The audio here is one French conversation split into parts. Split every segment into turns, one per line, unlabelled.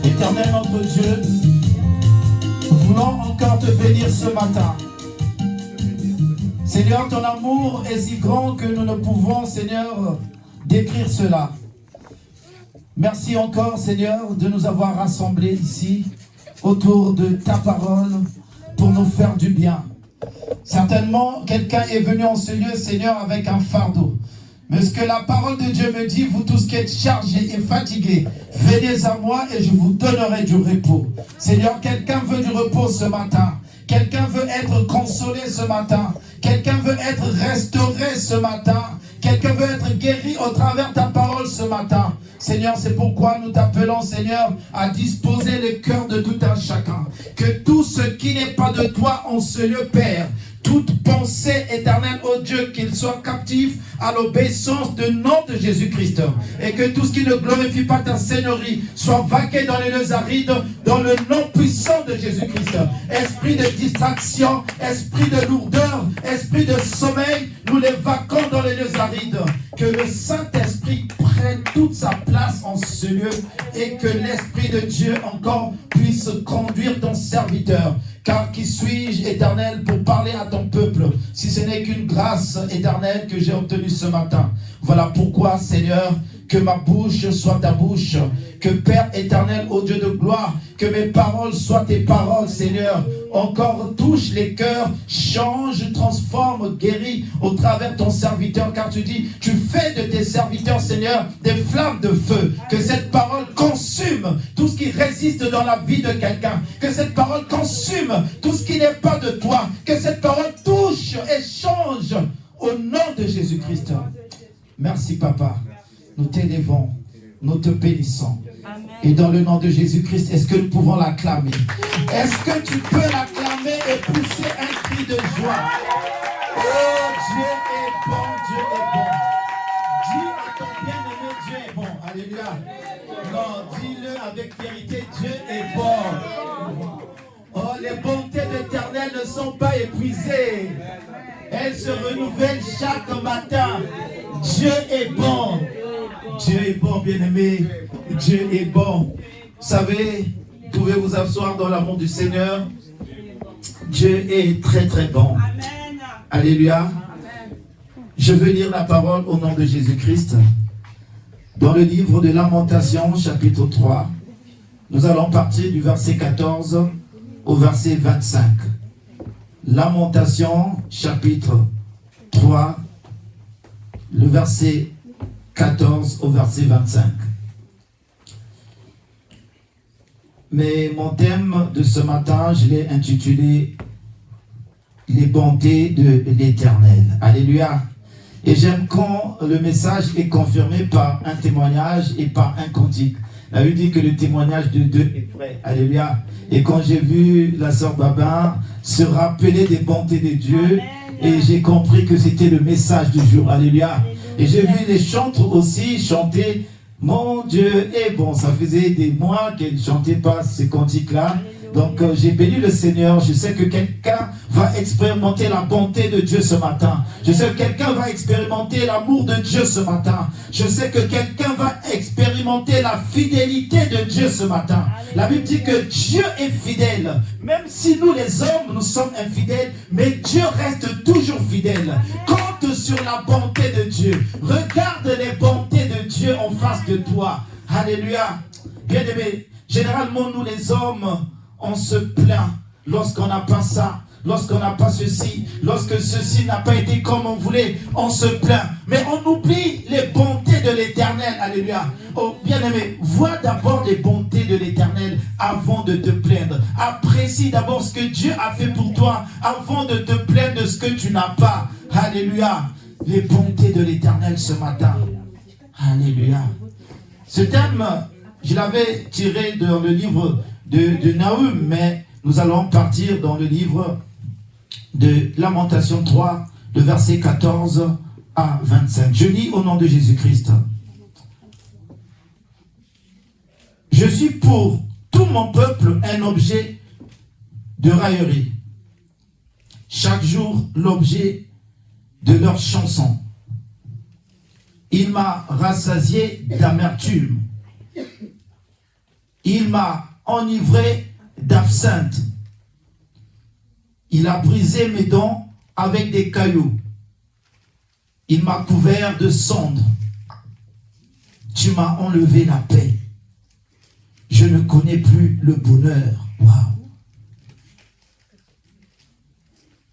Éternel notre Dieu, nous voulons encore te bénir ce matin. Seigneur, ton amour est si grand que nous ne pouvons, Seigneur, décrire cela. Merci encore, Seigneur, de nous avoir rassemblés ici autour de ta parole pour nous faire du bien. Certainement, quelqu'un est venu en ce lieu, Seigneur, avec un fardeau. Mais ce que la parole de Dieu me dit, vous tous qui êtes chargés et fatigués, venez à moi et je vous donnerai du repos. Seigneur, quelqu'un veut du repos ce matin. Quelqu'un veut être consolé ce matin. Quelqu'un veut être restauré ce matin. Quelqu'un veut être guéri au travers de ta parole ce matin. Seigneur, c'est pourquoi nous t'appelons, Seigneur, à disposer le cœur de tout un chacun. Que tout ce qui n'est pas de toi en ce lieu, Père, toute pensée éternelle, ô Dieu, qu'il soit captif à l'obéissance du nom de Jésus-Christ. Et que tout ce qui ne glorifie pas ta Seigneurie soit vaqué dans les lieux arides, dans le nom puissant de Jésus-Christ. Esprit de distraction, esprit de lourdeur, esprit de sommeil, nous les vaquons dans les lieux arides. Que le Saint-Esprit prenne toute sa place en ce lieu et que l'Esprit de Dieu encore puisse conduire ton serviteur. Car qui suis-je, Éternel, pour parler à ton peuple, si ce n'est qu'une grâce éternelle que j'ai obtenue ce matin. Voilà pourquoi, Seigneur, que ma bouche soit ta bouche, que Père éternel, ô Dieu de gloire, que mes paroles soient tes paroles, Seigneur. Encore touche les cœurs, change, transforme, guéris au travers de ton serviteur, car tu dis, tu fais de tes serviteurs, Seigneur, des flammes de feu. Que cette parole consume tout ce qui résiste dans la vie de quelqu'un. Que cette parole consume tout ce qui n'est pas de toi. Que cette parole touche et change au nom de Jésus-Christ. Merci, Papa. Nous t'élevons, nous te bénissons.
Amen.
Et dans le nom de Jésus-Christ, est-ce que nous pouvons l'acclamer? Est-ce que tu peux l'acclamer et pousser un cri de joie? Oh, Dieu est bon, Dieu est bon. Dis à ton bien-aimé, Dieu est bon. Alléluia. Non, dis-le avec vérité, Dieu est bon. Oh, les bontés de l'Éternel ne sont pas épuisées. Elles se renouvellent chaque matin. Dieu est bon. Dieu est bon, bien-aimé. Dieu est bon. Vous savez, vous pouvez vous asseoir dans l'amour du Seigneur. Dieu est très très bon.
Amen.
Alléluia.
Amen.
Je veux lire la parole au nom de Jésus-Christ. Dans le livre de Lamentation, chapitre 3, nous allons partir du verset 14 au verset 25. Lamentation, chapitre 3, le verset 14 au verset 25. Mais mon thème de ce matin, je l'ai intitulé « Les bontés de l'Éternel ». Alléluia. Et j'aime quand le message est confirmé par un témoignage et par un cantique. La Bible dit que le témoignage de deux est vrai. Alléluia. Et quand j'ai vu la sœur Babin se rappeler des bontés de Dieu, et j'ai compris que c'était le message du jour. Alléluia. Et j'ai vu les chantres aussi chanter « Mon Dieu est bon ». Ça faisait des mois qu'elles ne chantaient pas ces cantiques-là. Donc j'ai béni le Seigneur. Je sais que quelqu'un va expérimenter la bonté de Dieu ce matin. Je sais que quelqu'un va expérimenter l'amour de Dieu ce matin. Je sais que quelqu'un va expérimenter la fidélité de Dieu ce matin. La Bible dit que Dieu est fidèle. Même si nous les hommes, nous sommes infidèles, mais Dieu reste toujours fidèle. Compte sur la bonté de Dieu. Regarde les bontés de Dieu en face de toi. Alléluia. Bien-aimés, généralement nous les hommes, on se plaint lorsqu'on n'a pas ça, lorsqu'on n'a pas ceci, lorsque ceci n'a pas été comme on voulait, on se plaint. Mais on oublie les bontés de l'Éternel. Alléluia. Oh, bien-aimé, vois d'abord les bontés de l'Éternel avant de te plaindre. Apprécie d'abord ce que Dieu a fait pour toi avant de te plaindre de ce que tu n'as pas. Alléluia. Les bontés de l'Éternel ce matin. Alléluia. Ce thème, je l'avais tiré dans le livre de Nahum, mais nous allons partir dans le livre de Lamentation 3, de verset 14 à 25. Je lis au nom de Jésus-Christ. Je suis pour tout mon peuple un objet de raillerie. Chaque jour, l'objet de leur chanson. Il m'a rassasié d'amertume. Il m'a enivré d'absinthe. Il a brisé mes dents avec des cailloux. Il m'a couvert de cendres. Tu m'as enlevé la paix. Je ne connais plus le bonheur. Waouh.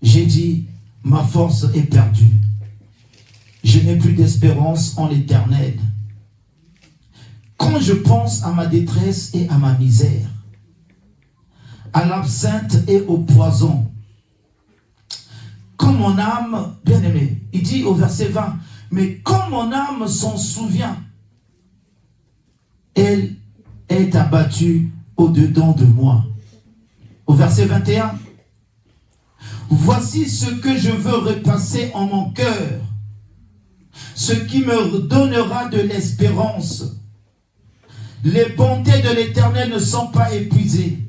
J'ai dit, ma force est perdue. Je n'ai plus d'espérance en l'Éternel. Quand je pense à ma détresse et à ma misère, à l'absinthe et au poison, quand mon âme, bien aimé, il dit au verset 20, mais quand mon âme s'en souvient, elle est abattue au-dedans de moi. Au verset 21, voici ce que je veux repasser en mon cœur, ce qui me donnera de l'espérance. Les bontés de l'Éternel ne sont pas épuisées.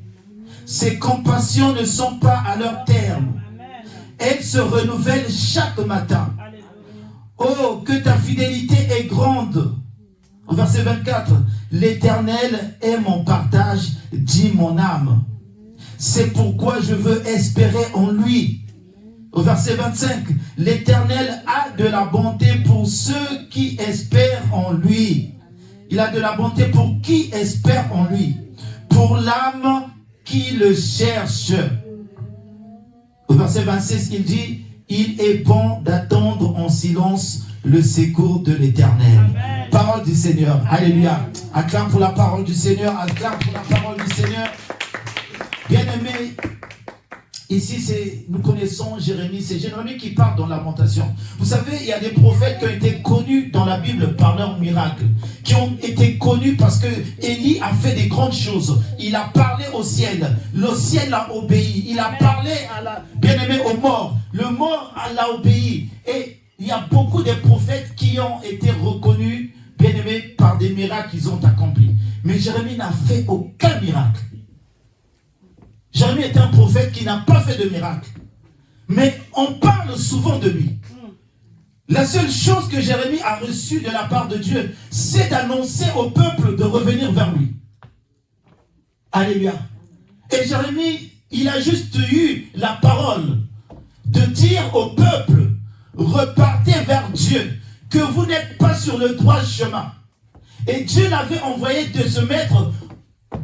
Ses compassions ne sont pas à leur terme. Elles se renouvellent chaque matin. Oh, que ta fidélité est grande. Au verset 24, l'Éternel est mon partage, dit mon âme. C'est pourquoi je veux espérer en lui. Au verset 25, l'Éternel a de la bonté pour ceux qui espèrent en lui. Il a de la bonté pour qui espère en lui. Pour l'âme qui le cherche. Au verset 26, il dit, il est bon d'attendre en silence le secours de l'Éternel. Parole du Seigneur. Alléluia. Acclame pour la parole du Seigneur. Acclame pour la parole du Seigneur. Bien-aimés, ici nous connaissons Jérémie. C'est Jérémie qui parle dans Lamentation. Vous savez, il y a des prophètes qui ont été connus dans la Bible par leurs miracles. Qui ont été connus parce que Élie a fait des grandes choses. Il a parlé au ciel. Le ciel a obéi. Il a parlé à la bien-aimé au mort. Le mort l'a obéi. Et il y a beaucoup de prophètes qui ont été reconnus, bien-aimés, par des miracles qu'ils ont accomplis. Mais Jérémie n'a fait aucun miracle. Jérémie est un prophète qui n'a pas fait de miracle. Mais on parle souvent de lui. La seule chose que Jérémie a reçue de la part de Dieu, c'est d'annoncer au peuple de revenir vers lui. Alléluia. Et Jérémie, il a juste eu la parole de dire au peuple, repartez vers Dieu, que vous n'êtes pas sur le droit chemin. Et Dieu l'avait envoyé de se mettre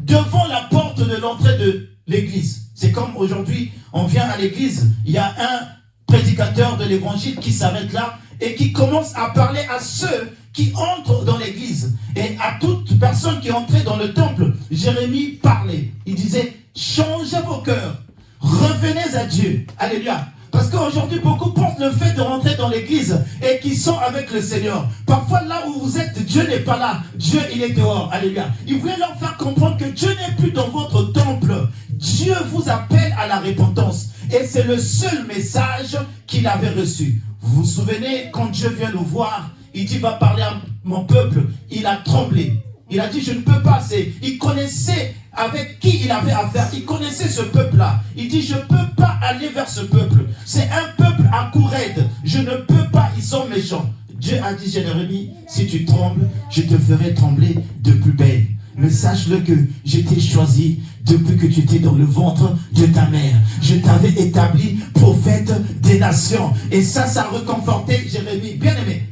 devant la porte de l'entrée de l'église. C'est comme aujourd'hui, on vient à l'église, il y a un prédicateur de l'évangile qui s'arrête là et qui commence à parler à ceux qui entrent dans l'église. Et à toute personne qui entrait dans le temple, Jérémie parlait. Il disait, changez vos cœurs, revenez à Dieu. Alléluia. Parce qu'aujourd'hui, beaucoup pensent le fait de rentrer dans l'église et qui sont avec le Seigneur. Parfois, là où vous êtes, Dieu n'est pas là. Dieu, il est dehors. Alléluia. Il voulait leur faire comprendre que Dieu n'est plus dans votre temple. Dieu vous appelle à la repentance. Et c'est le seul message qu'il avait reçu. Vous vous souvenez, quand Dieu vient le voir, il dit, va parler à mon peuple. Il a tremblé. Il a dit, je ne peux pas. Il connaissait avec qui il avait affaire. Il connaissait ce peuple-là. Il dit, je ne peux pas aller vers ce peuple. C'est un peuple à cou raide. Je ne peux pas, ils sont méchants. Dieu a dit, Jérémie, si tu trembles, je te ferai trembler de plus belle. Mais sache-le que je t'ai choisi depuis que tu étais dans le ventre de ta mère. Je t'avais établi prophète des nations. Et ça a reconforté Jérémie. Bien aimé.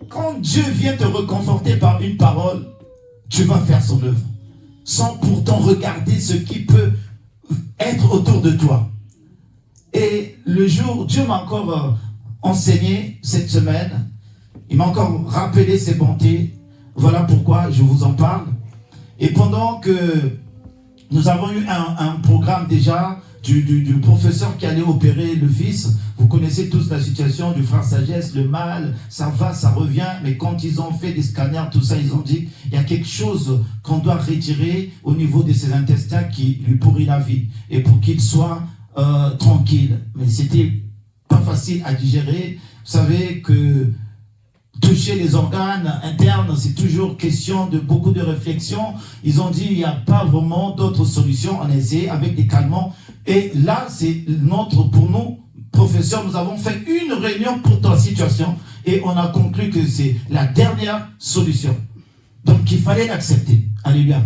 Quand Dieu vient te reconforter par une parole, tu vas faire son œuvre. Sans pourtant regarder ce qui peut être autour de toi. Et le jour, Dieu m'a encore enseigné cette semaine. Il m'a encore rappelé ses bontés. Voilà pourquoi je vous en parle. Et pendant que nous avons eu un programme déjà du professeur qui allait opérer le fils, vous connaissez tous la situation du frère Sagesse, le mal, ça va, ça revient, mais quand ils ont fait des scanners, tout ça, ils ont dit, il y a quelque chose qu'on doit retirer au niveau de ses intestins qui lui pourrit la vie, et pour qu'il soit tranquille. Mais c'était pas facile à digérer. Vous savez que toucher les organes internes, c'est toujours question de beaucoup de réflexion. Ils ont dit il n'y a pas vraiment d'autres solutions. On a essayé avec des calmants. Et là, c'est pour nous, professeurs, nous avons fait une réunion pour ta situation et on a conclu que c'est la dernière solution. Donc il fallait l'accepter. Alléluia.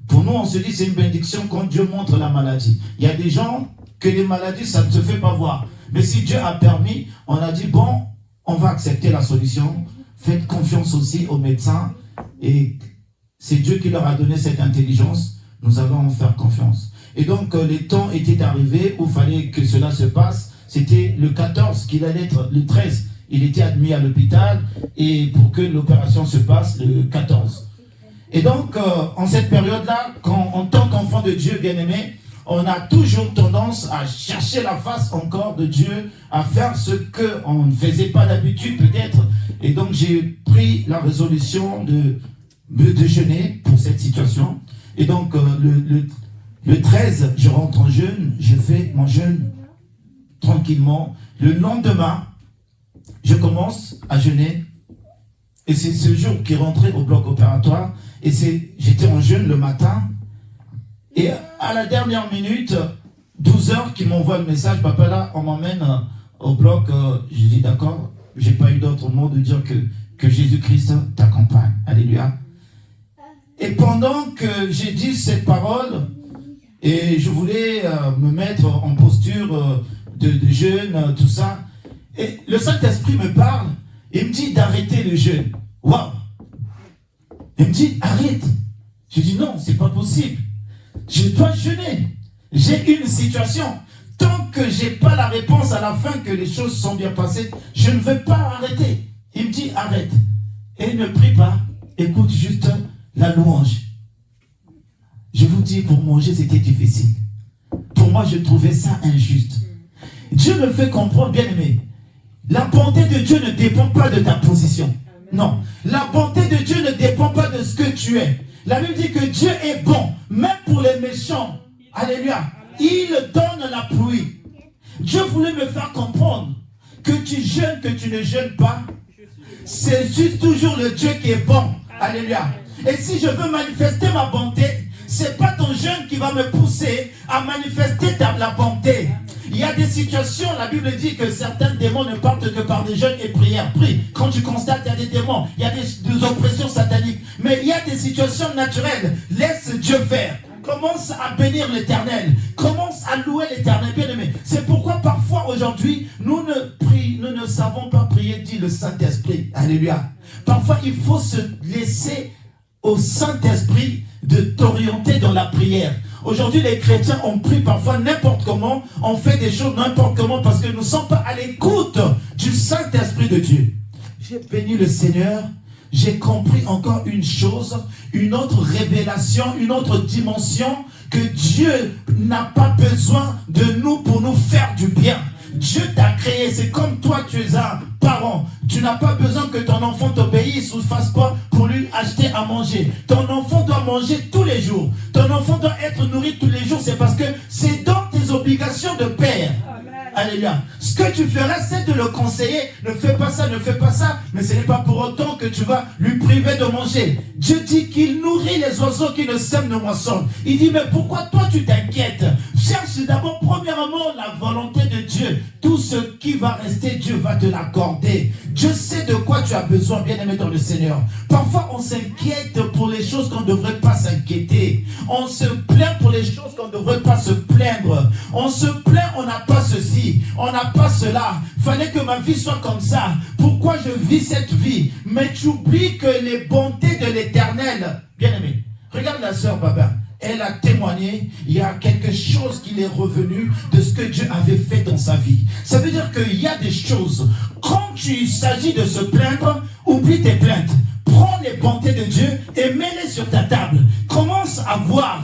Pour nous, on se dit c'est une bénédiction quand Dieu montre la maladie. Il y a des gens que les maladies, ça ne se fait pas voir. Mais si Dieu a permis, on a dit bon, on va accepter la solution. Faites confiance aussi aux médecins. Et c'est Dieu qui leur a donné cette intelligence. Nous allons en faire confiance. Et donc, les temps étaient arrivés où il fallait que cela se passe. C'était le 14 qu'il allait être, le 13. Il était admis à l'hôpital. Et pour que l'opération se passe, le 14. Et donc, en cette période-là, en tant qu'enfant de Dieu bien-aimé, on a toujours tendance à chercher la face encore de Dieu, à faire ce qu'on ne faisait pas d'habitude peut-être. Et donc j'ai pris la résolution de me jeûner pour cette situation. Et donc le 13, je rentre en jeûne, je fais mon jeûne tranquillement. Le lendemain, je commence à jeûner. Et c'est ce jour qui est rentré au bloc opératoire. Et j'étais en jeûne le matin. Et à la dernière minute, 12 heures, qui m'envoie le message, papa là, on m'emmène au bloc. J'ai dit d'accord, j'ai pas eu d'autre mot de dire que Jésus-Christ t'accompagne. Alléluia. Et pendant que j'ai dit cette parole, et je voulais me mettre en posture de jeûne, tout ça, et le Saint-Esprit me parle, et me dit d'arrêter le jeûne. Waouh! Il me dit arrête. Je dis non, c'est pas possible. Je dois jeûner. J'ai une situation. Tant que je n'ai pas la réponse à la fin, que les choses sont bien passées, je ne veux pas arrêter. Il me dit arrête. Et ne prie pas. Écoute juste la louange. Je vous dis, pour manger, c'était difficile. Pour moi, je trouvais ça injuste. Dieu me fait comprendre, bien aimé. La bonté de Dieu ne dépend pas de ta position. Non. La bonté de Dieu ne dépend pas de ce que tu es. La Bible dit que Dieu est bon, même pour les méchants. Alléluia. Il donne la pluie. Dieu voulait me faire comprendre que tu jeûnes, que tu ne jeûnes pas. C'est juste toujours le Dieu qui est bon. Alléluia. Et si je veux manifester ma bonté, c'est pas ton jeûne qui va me pousser à manifester la bonté. Il y a des situations, la Bible dit que certains démons ne partent que par des jeûnes et prières. Prie. Quand tu constates qu'il y a des démons, il y a des oppressions sataniques. Mais il y a des situations naturelles. Laisse Dieu faire. Commence à bénir l'Éternel. Commence à louer l'Éternel. Bien aimé. C'est pourquoi parfois aujourd'hui, nous ne savons pas prier, dit le Saint-Esprit. Alléluia. Parfois, il faut se laisser au Saint-Esprit de t'orienter dans la prière. Aujourd'hui, les chrétiens ont pris parfois n'importe comment, on fait des choses n'importe comment parce que nous ne sommes pas à l'écoute du Saint-Esprit de Dieu. J'ai béni le Seigneur, j'ai compris encore une chose, une autre révélation, une autre dimension, que Dieu n'a pas besoin de nous pour nous faire du bien. Dieu t'a créé, c'est comme toi, tu es un parent. Tu n'as pas besoin que ton enfant t'obéisse ou fasse quoi pour lui acheter à manger. Ton enfant doit manger tous les jours. Ton enfant doit être nourri tous les jours. C'est parce que c'est dans tes obligations de père. Alléluia. Ce que tu feras, c'est de le conseiller. Ne fais pas ça, ne fais pas ça. Mais ce n'est pas pour autant que tu vas lui priver de manger. Dieu dit qu'il nourrit les oiseaux qui ne sèment ne moissonnent. Il dit, mais pourquoi toi tu t'inquiètes? Cherche d'abord, premièrement, la volonté de Dieu. Tout ce qui va rester, Dieu va te l'accorder. Dieu sait de quoi tu as besoin, bien-aimé dans le Seigneur. Parfois, on s'inquiète pour les choses qu'on ne devrait pas s'inquiéter. On se plaint pour les choses qu'on ne devrait pas se plaindre. On se plaint, on n'a pas ceci, on n'a pas cela. Fallait que ma vie soit comme ça. Pourquoi je vis cette vie? Mais tu oublies que les bontés de l'Éternel, bien-aimé, regarde la sœur Baba. Elle a témoigné, il y a quelque chose qui est revenu de ce que Dieu avait fait dans sa vie. Ça veut dire qu'il y a des choses, quand il s'agit de se plaindre, oublie tes plaintes. Prends les bontés de Dieu et mets-les sur ta table. Commence à voir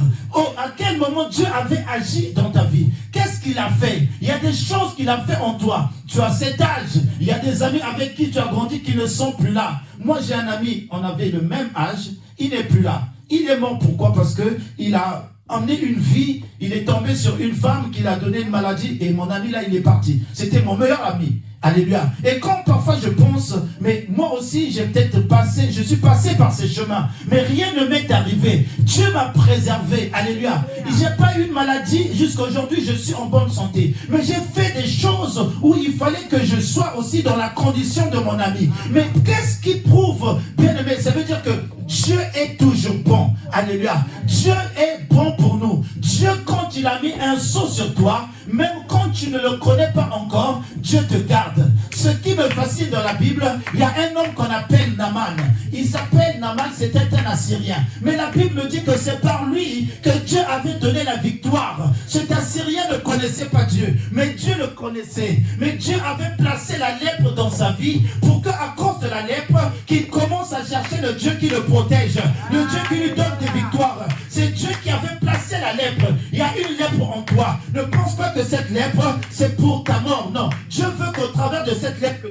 à quel moment Dieu avait agi dans ta vie. Qu'est-ce qu'il a fait? Il y a des choses qu'il a fait en toi. Tu as cet âge. Il y a des amis avec qui tu as grandi qui ne sont plus là. Moi, j'ai un ami, on avait le même âge. Il n'est plus là. Il est mort. Pourquoi? Parce qu'il a emmené une vie il est tombé sur une femme qui l'a donné une maladie et mon ami là, il est parti. C'était mon meilleur ami. Alléluia. Et quand parfois je pense, mais moi aussi j'ai peut-être passé, je suis passé par ces chemins, mais rien ne m'est arrivé. Dieu m'a préservé. Alléluia. J'ai pas eu de maladie jusqu'à aujourd'hui, je suis en bonne santé. Mais j'ai fait des choses où il fallait que je sois aussi dans la condition de mon ami. Mais qu'est-ce qui prouve, bien aimé, ça veut dire que Dieu est toujours bon. Alléluia. Dieu est bon pour nous. Dieu, quand il a mis un sceau sur toi, même quand tu ne le connais pas encore, Dieu te garde. Ce qui me fascine dans la Bible, il y a un homme qu'on appelle Naaman. Il s'appelle Naaman, c'était un Assyrien. Mais la Bible me dit que c'est par lui que Dieu avait donné la victoire. Cet Assyrien ne connaissait pas Dieu, mais Dieu le connaissait. Mais Dieu avait placé la lèpre dans sa vie pour qu'à cause de la lèpre, qu'il commence à chercher le Dieu qui le protège, le Dieu qui lui donne des victoires. C'est Dieu qui avait placé la lèpre. Il y a une lèpre en toi. Ne pense pas que cette lèpre, c'est pour ta mort. Non. Dieu veut qu'au travers de cette lèpre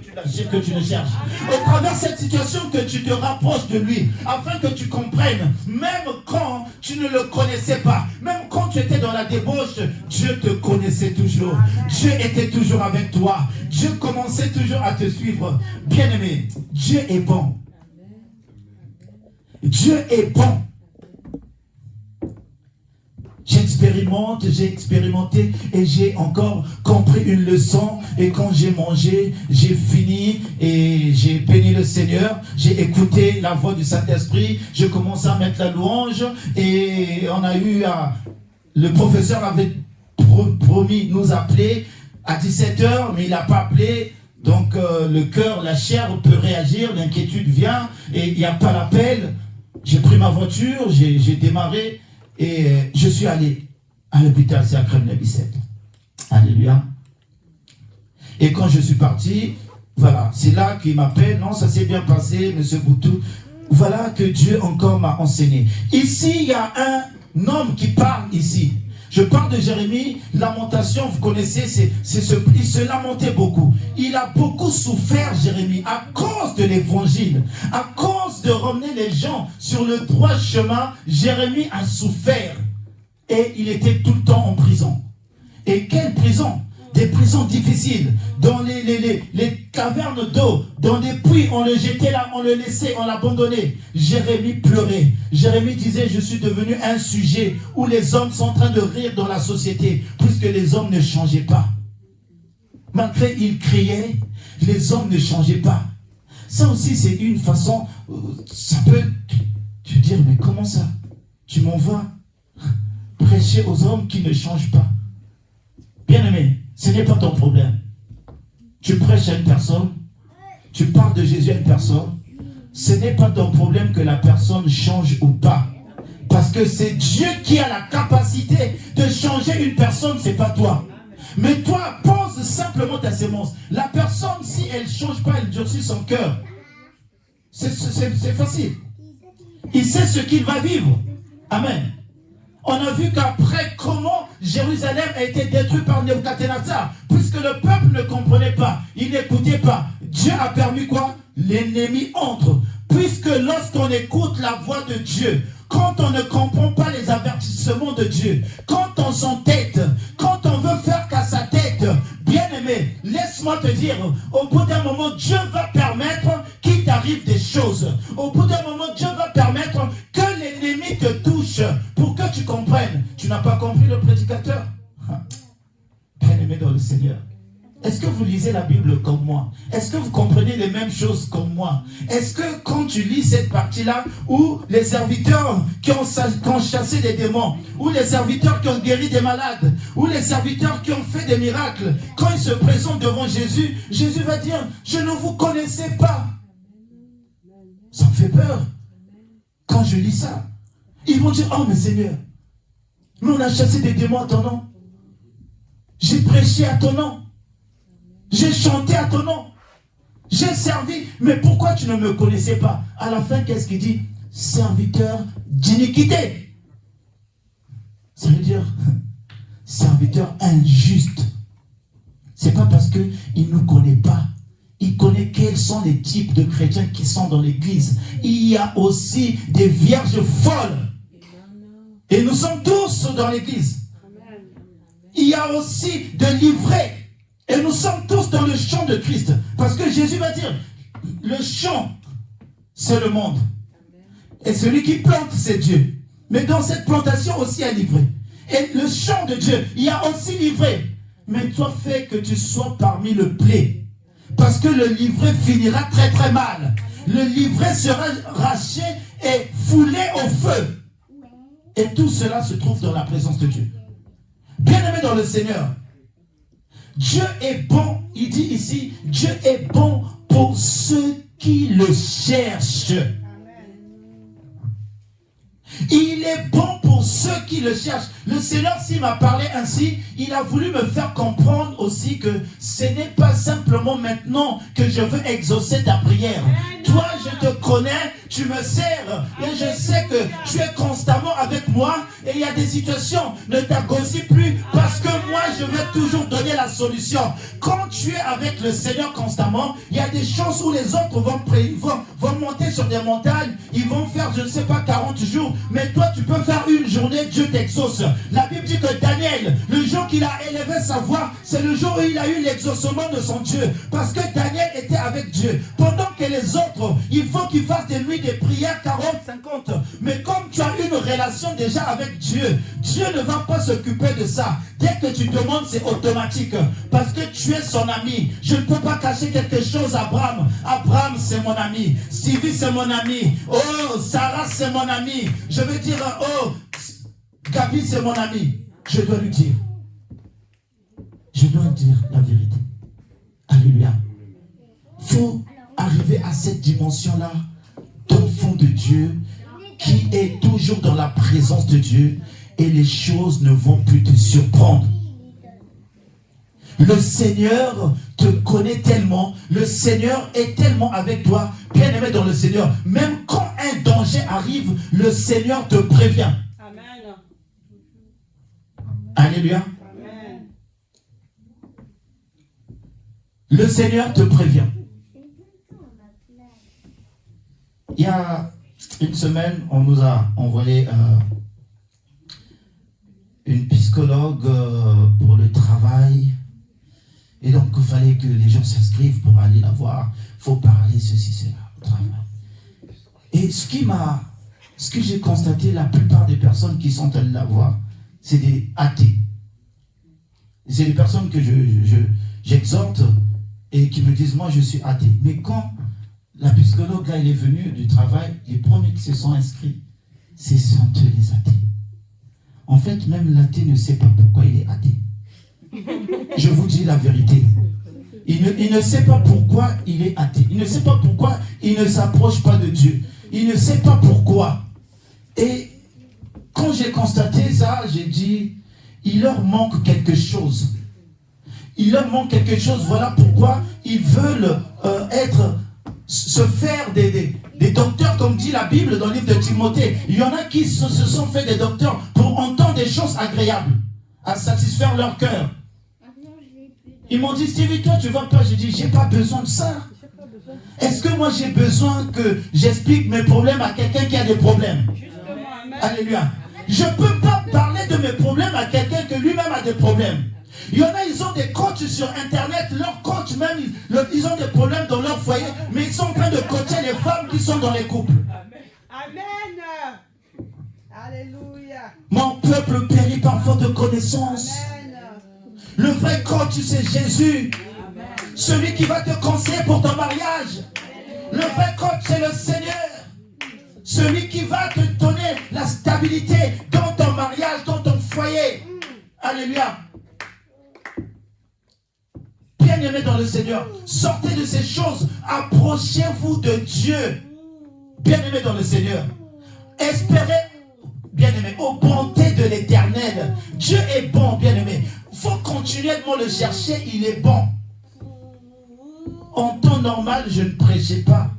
que tu le cherches, au travers de cette situation que tu te rapproches de lui, afin que tu comprennes, même quand tu ne le connaissais pas, même quand tu étais dans la débauche, Dieu te connaissait toujours. Dieu était toujours avec toi. Dieu commençait toujours à te suivre. Bien-aimé, Dieu est bon. Dieu est bon. J'ai expérimenté et j'ai encore compris une leçon. Et quand j'ai mangé, j'ai fini et j'ai béni le Seigneur. J'ai écouté la voix du Saint-Esprit. Je commençais à mettre la louange et on a eu le professeur avait promis nous appeler à 17h, mais il n'a pas appelé. Donc le cœur, la chair peut réagir, l'inquiétude vient et il n'y a pas l'appel. J'ai pris ma voiture, j'ai démarré. Et je suis allé à l'hôpital, c'est à Kremlin-Bicêtre. Alléluia. Et quand je suis parti, voilà, c'est là qu'il m'appelle. Non, ça s'est bien passé, monsieur Boutou. Voilà que Dieu encore m'a enseigné. Ici, il y a un homme qui parle ici. Je parle de Jérémie, lamentation, vous connaissez, il se lamentait beaucoup. Il a beaucoup souffert, Jérémie, à cause de l'évangile, à cause de ramener les gens sur le droit chemin. Jérémie a souffert et il était tout le temps en prison. Et quelle prison? Des prisons difficiles, dans les cavernes d'eau, dans des puits, on le jetait là, on le laissait, on l'abandonnait. Jérémie pleurait. Jérémie disait, je suis devenu un sujet où les hommes sont en train de rire dans la société, puisque les hommes ne changeaient pas. Malgré il criait, les hommes ne changeaient pas. Ça aussi, c'est une façon, ça peut te dire, mais comment ça? Tu m'en vas prêcher aux hommes qui ne changent pas. Bien-aimé, ce n'est pas ton problème. Tu prêches à une personne, tu parles de Jésus à une personne, ce n'est pas ton problème que la personne change ou pas. Parce que c'est Dieu qui a la capacité de changer une personne, c'est pas toi. Mais toi, pose simplement ta sémence. La personne, si elle ne change pas, elle durcit son cœur. C'est facile. Il sait ce qu'il va vivre. Amen. On a vu qu'après, comment Jérusalem a été détruite par Nebuchadnezzar, puisque le peuple ne comprenait pas, il n'écoutait pas. Dieu a permis quoi? L'ennemi entre. Puisque lorsqu'on écoute la voix de Dieu, quand on ne comprend pas les avertissements de Dieu, quand on s'entête, quand on veut faire qu'à sa tête, bien aimé, laisse-moi te dire, au bout d'un moment, Dieu va permettre qu'il t'arrive des choses. Au bout d'un moment, Dieu va permettre que l'ennemi te touche pour que tu comprennes. Tu n'as pas compris le prédicateur? Bien aimé dans le Seigneur. Est-ce que vous lisez la Bible comme moi? Est-ce que vous comprenez les mêmes choses comme moi? Est-ce que quand tu lis cette partie-là, où les serviteurs qui ont chassé des démons, ou les serviteurs qui ont guéri des malades, ou les serviteurs qui ont fait des miracles, quand ils se présentent devant Jésus, Jésus va dire, je ne vous connaissais pas. Ça me fait peur. Quand je lis ça, ils vont dire, oh mais Seigneur, mais on a chassé des démons à ton nom. J'ai prêché à ton nom. J'ai chanté à ton nom. J'ai servi. Mais pourquoi tu ne me connaissais pas? À la fin, qu'est-ce qu'il dit? Serviteur d'iniquité. Ça veut dire serviteur injuste. C'est pas parce qu'il ne nous connaît pas. Il connaît quels sont les types de chrétiens qui sont dans l'église. Il y a aussi des vierges folles. Et nous sommes tous dans l'église. il y a aussi de livrés. Et nous sommes tous dans le champ de Christ. Parce que Jésus va dire, le champ, c'est le monde. Et celui qui plante, c'est Dieu. Mais dans cette plantation aussi, il y a livré. Et le champ de Dieu, il y a aussi livré. Mais toi, fais que tu sois parmi le blé. Parce que le livret finira très très mal. Le livret sera raché et foulé au feu. Et tout cela se trouve dans la présence de Dieu. Bien-aimé dans le Seigneur, Dieu est bon, il dit ici, Dieu est bon pour ceux qui le cherchent. Il est bon pour ceux qui le cherchent. Le Seigneur, s'il m'a parlé ainsi, il a voulu me faire comprendre aussi que ce n'est pas simplement maintenant que je veux exaucer ta prière. Toi, je te connais, tu me sers, et je sais que tu es constamment avec moi, et il y a des situations, ne t'agosie plus, parce que moi, je vais toujours donner la solution. Quand tu es avec le Seigneur constamment, il y a des choses où les autres vont monter sur des montagnes, ils vont faire, je ne sais pas, 40 jours, mais toi, tu peux faire une journée, Dieu t'exauce. La Bible dit que Daniel, le jour qu'il a élevé sa voix, c'est le jour où il a eu l'exaucement de son Dieu. Parce que Daniel était avec Dieu. Pendant que les autres, il faut qu'ils fassent des nuits de prière 40, 50. Mais comme tu as une relation déjà avec Dieu, Dieu ne va pas s'occuper de ça. Dès que tu demandes, c'est automatique. Parce que tu es son ami. Je ne peux pas cacher quelque chose à Abraham. Abraham, c'est mon ami. Sylvie, c'est mon ami. Oh, Sarah, c'est mon ami. Je veux dire, oh, Gabi, c'est mon ami. Je dois lui dire. Je dois dire la vérité. Alléluia. Il faut arriver à cette dimension-là d'enfant de Dieu qui est toujours dans la présence de Dieu et les choses ne vont plus te surprendre. Le Seigneur te connaît tellement, le Seigneur est tellement avec toi, bien-aimé dans le Seigneur. Même quand un danger arrive, le Seigneur te prévient.
Amen.
Alléluia.
Amen.
Le Seigneur te prévient. Il y a une semaine, on nous a envoyé une psychologue pour le travail. Et donc, il fallait que les gens s'inscrivent pour aller la voir. Il faut parler, ceci, cela, au travail. Et ce que j'ai constaté, la plupart des personnes qui sont allées la voir, c'est des athées. C'est des personnes que j'exhorte et qui me disent, moi, je suis athée. Mais quand la psychologue, là, elle est venue du travail, les premiers qui se sont inscrits, ce sont eux les athées. En fait, même l'athée ne sait pas pourquoi il est athée. Je vous dis la vérité. Il ne sait pas pourquoi il est athée. Il ne sait pas pourquoi il ne s'approche pas de Dieu. Il ne sait pas pourquoi. Et quand j'ai constaté ça, j'ai dit, il leur manque quelque chose. Il leur manque quelque chose. Voilà pourquoi ils veulent se faire des docteurs, comme dit la Bible dans le livre de Timothée. Il y en a qui se sont fait des docteurs pour entendre des choses agréables, à satisfaire leur cœur. Ils m'ont dit, Stevie, toi tu vas pas. J'ai dit, j'ai pas besoin de ça. Est-ce que moi j'ai besoin que j'explique mes problèmes à quelqu'un qui a des problèmes? Alléluia. Je ne peux pas parler de mes problèmes à quelqu'un qui lui-même a des problèmes. Il y en a, ils ont des coachs sur Internet, leurs coachs même, ils ont des problèmes dans leur foyer, mais ils sont en train de coacher les femmes qui sont dans les couples.
Amen. Alléluia.
Mon peuple périt par faute de connaissance.
Amen.
Le vrai coach, c'est Jésus.
Amen.
Celui qui va te conseiller pour ton mariage. Le vrai coach, c'est le Seigneur. Celui qui va te donner la stabilité dans ton mariage, dans ton foyer. Alléluia. Bien-aimés dans le Seigneur, sortez de ces choses, approchez-vous de Dieu. Bien-aimés dans le Seigneur, espérez, bien-aimés, aux bontés de l'Éternel. Dieu est bon, bien-aimés. Il faut continuellement le chercher, il est bon. En temps normal, je ne prêchais pas.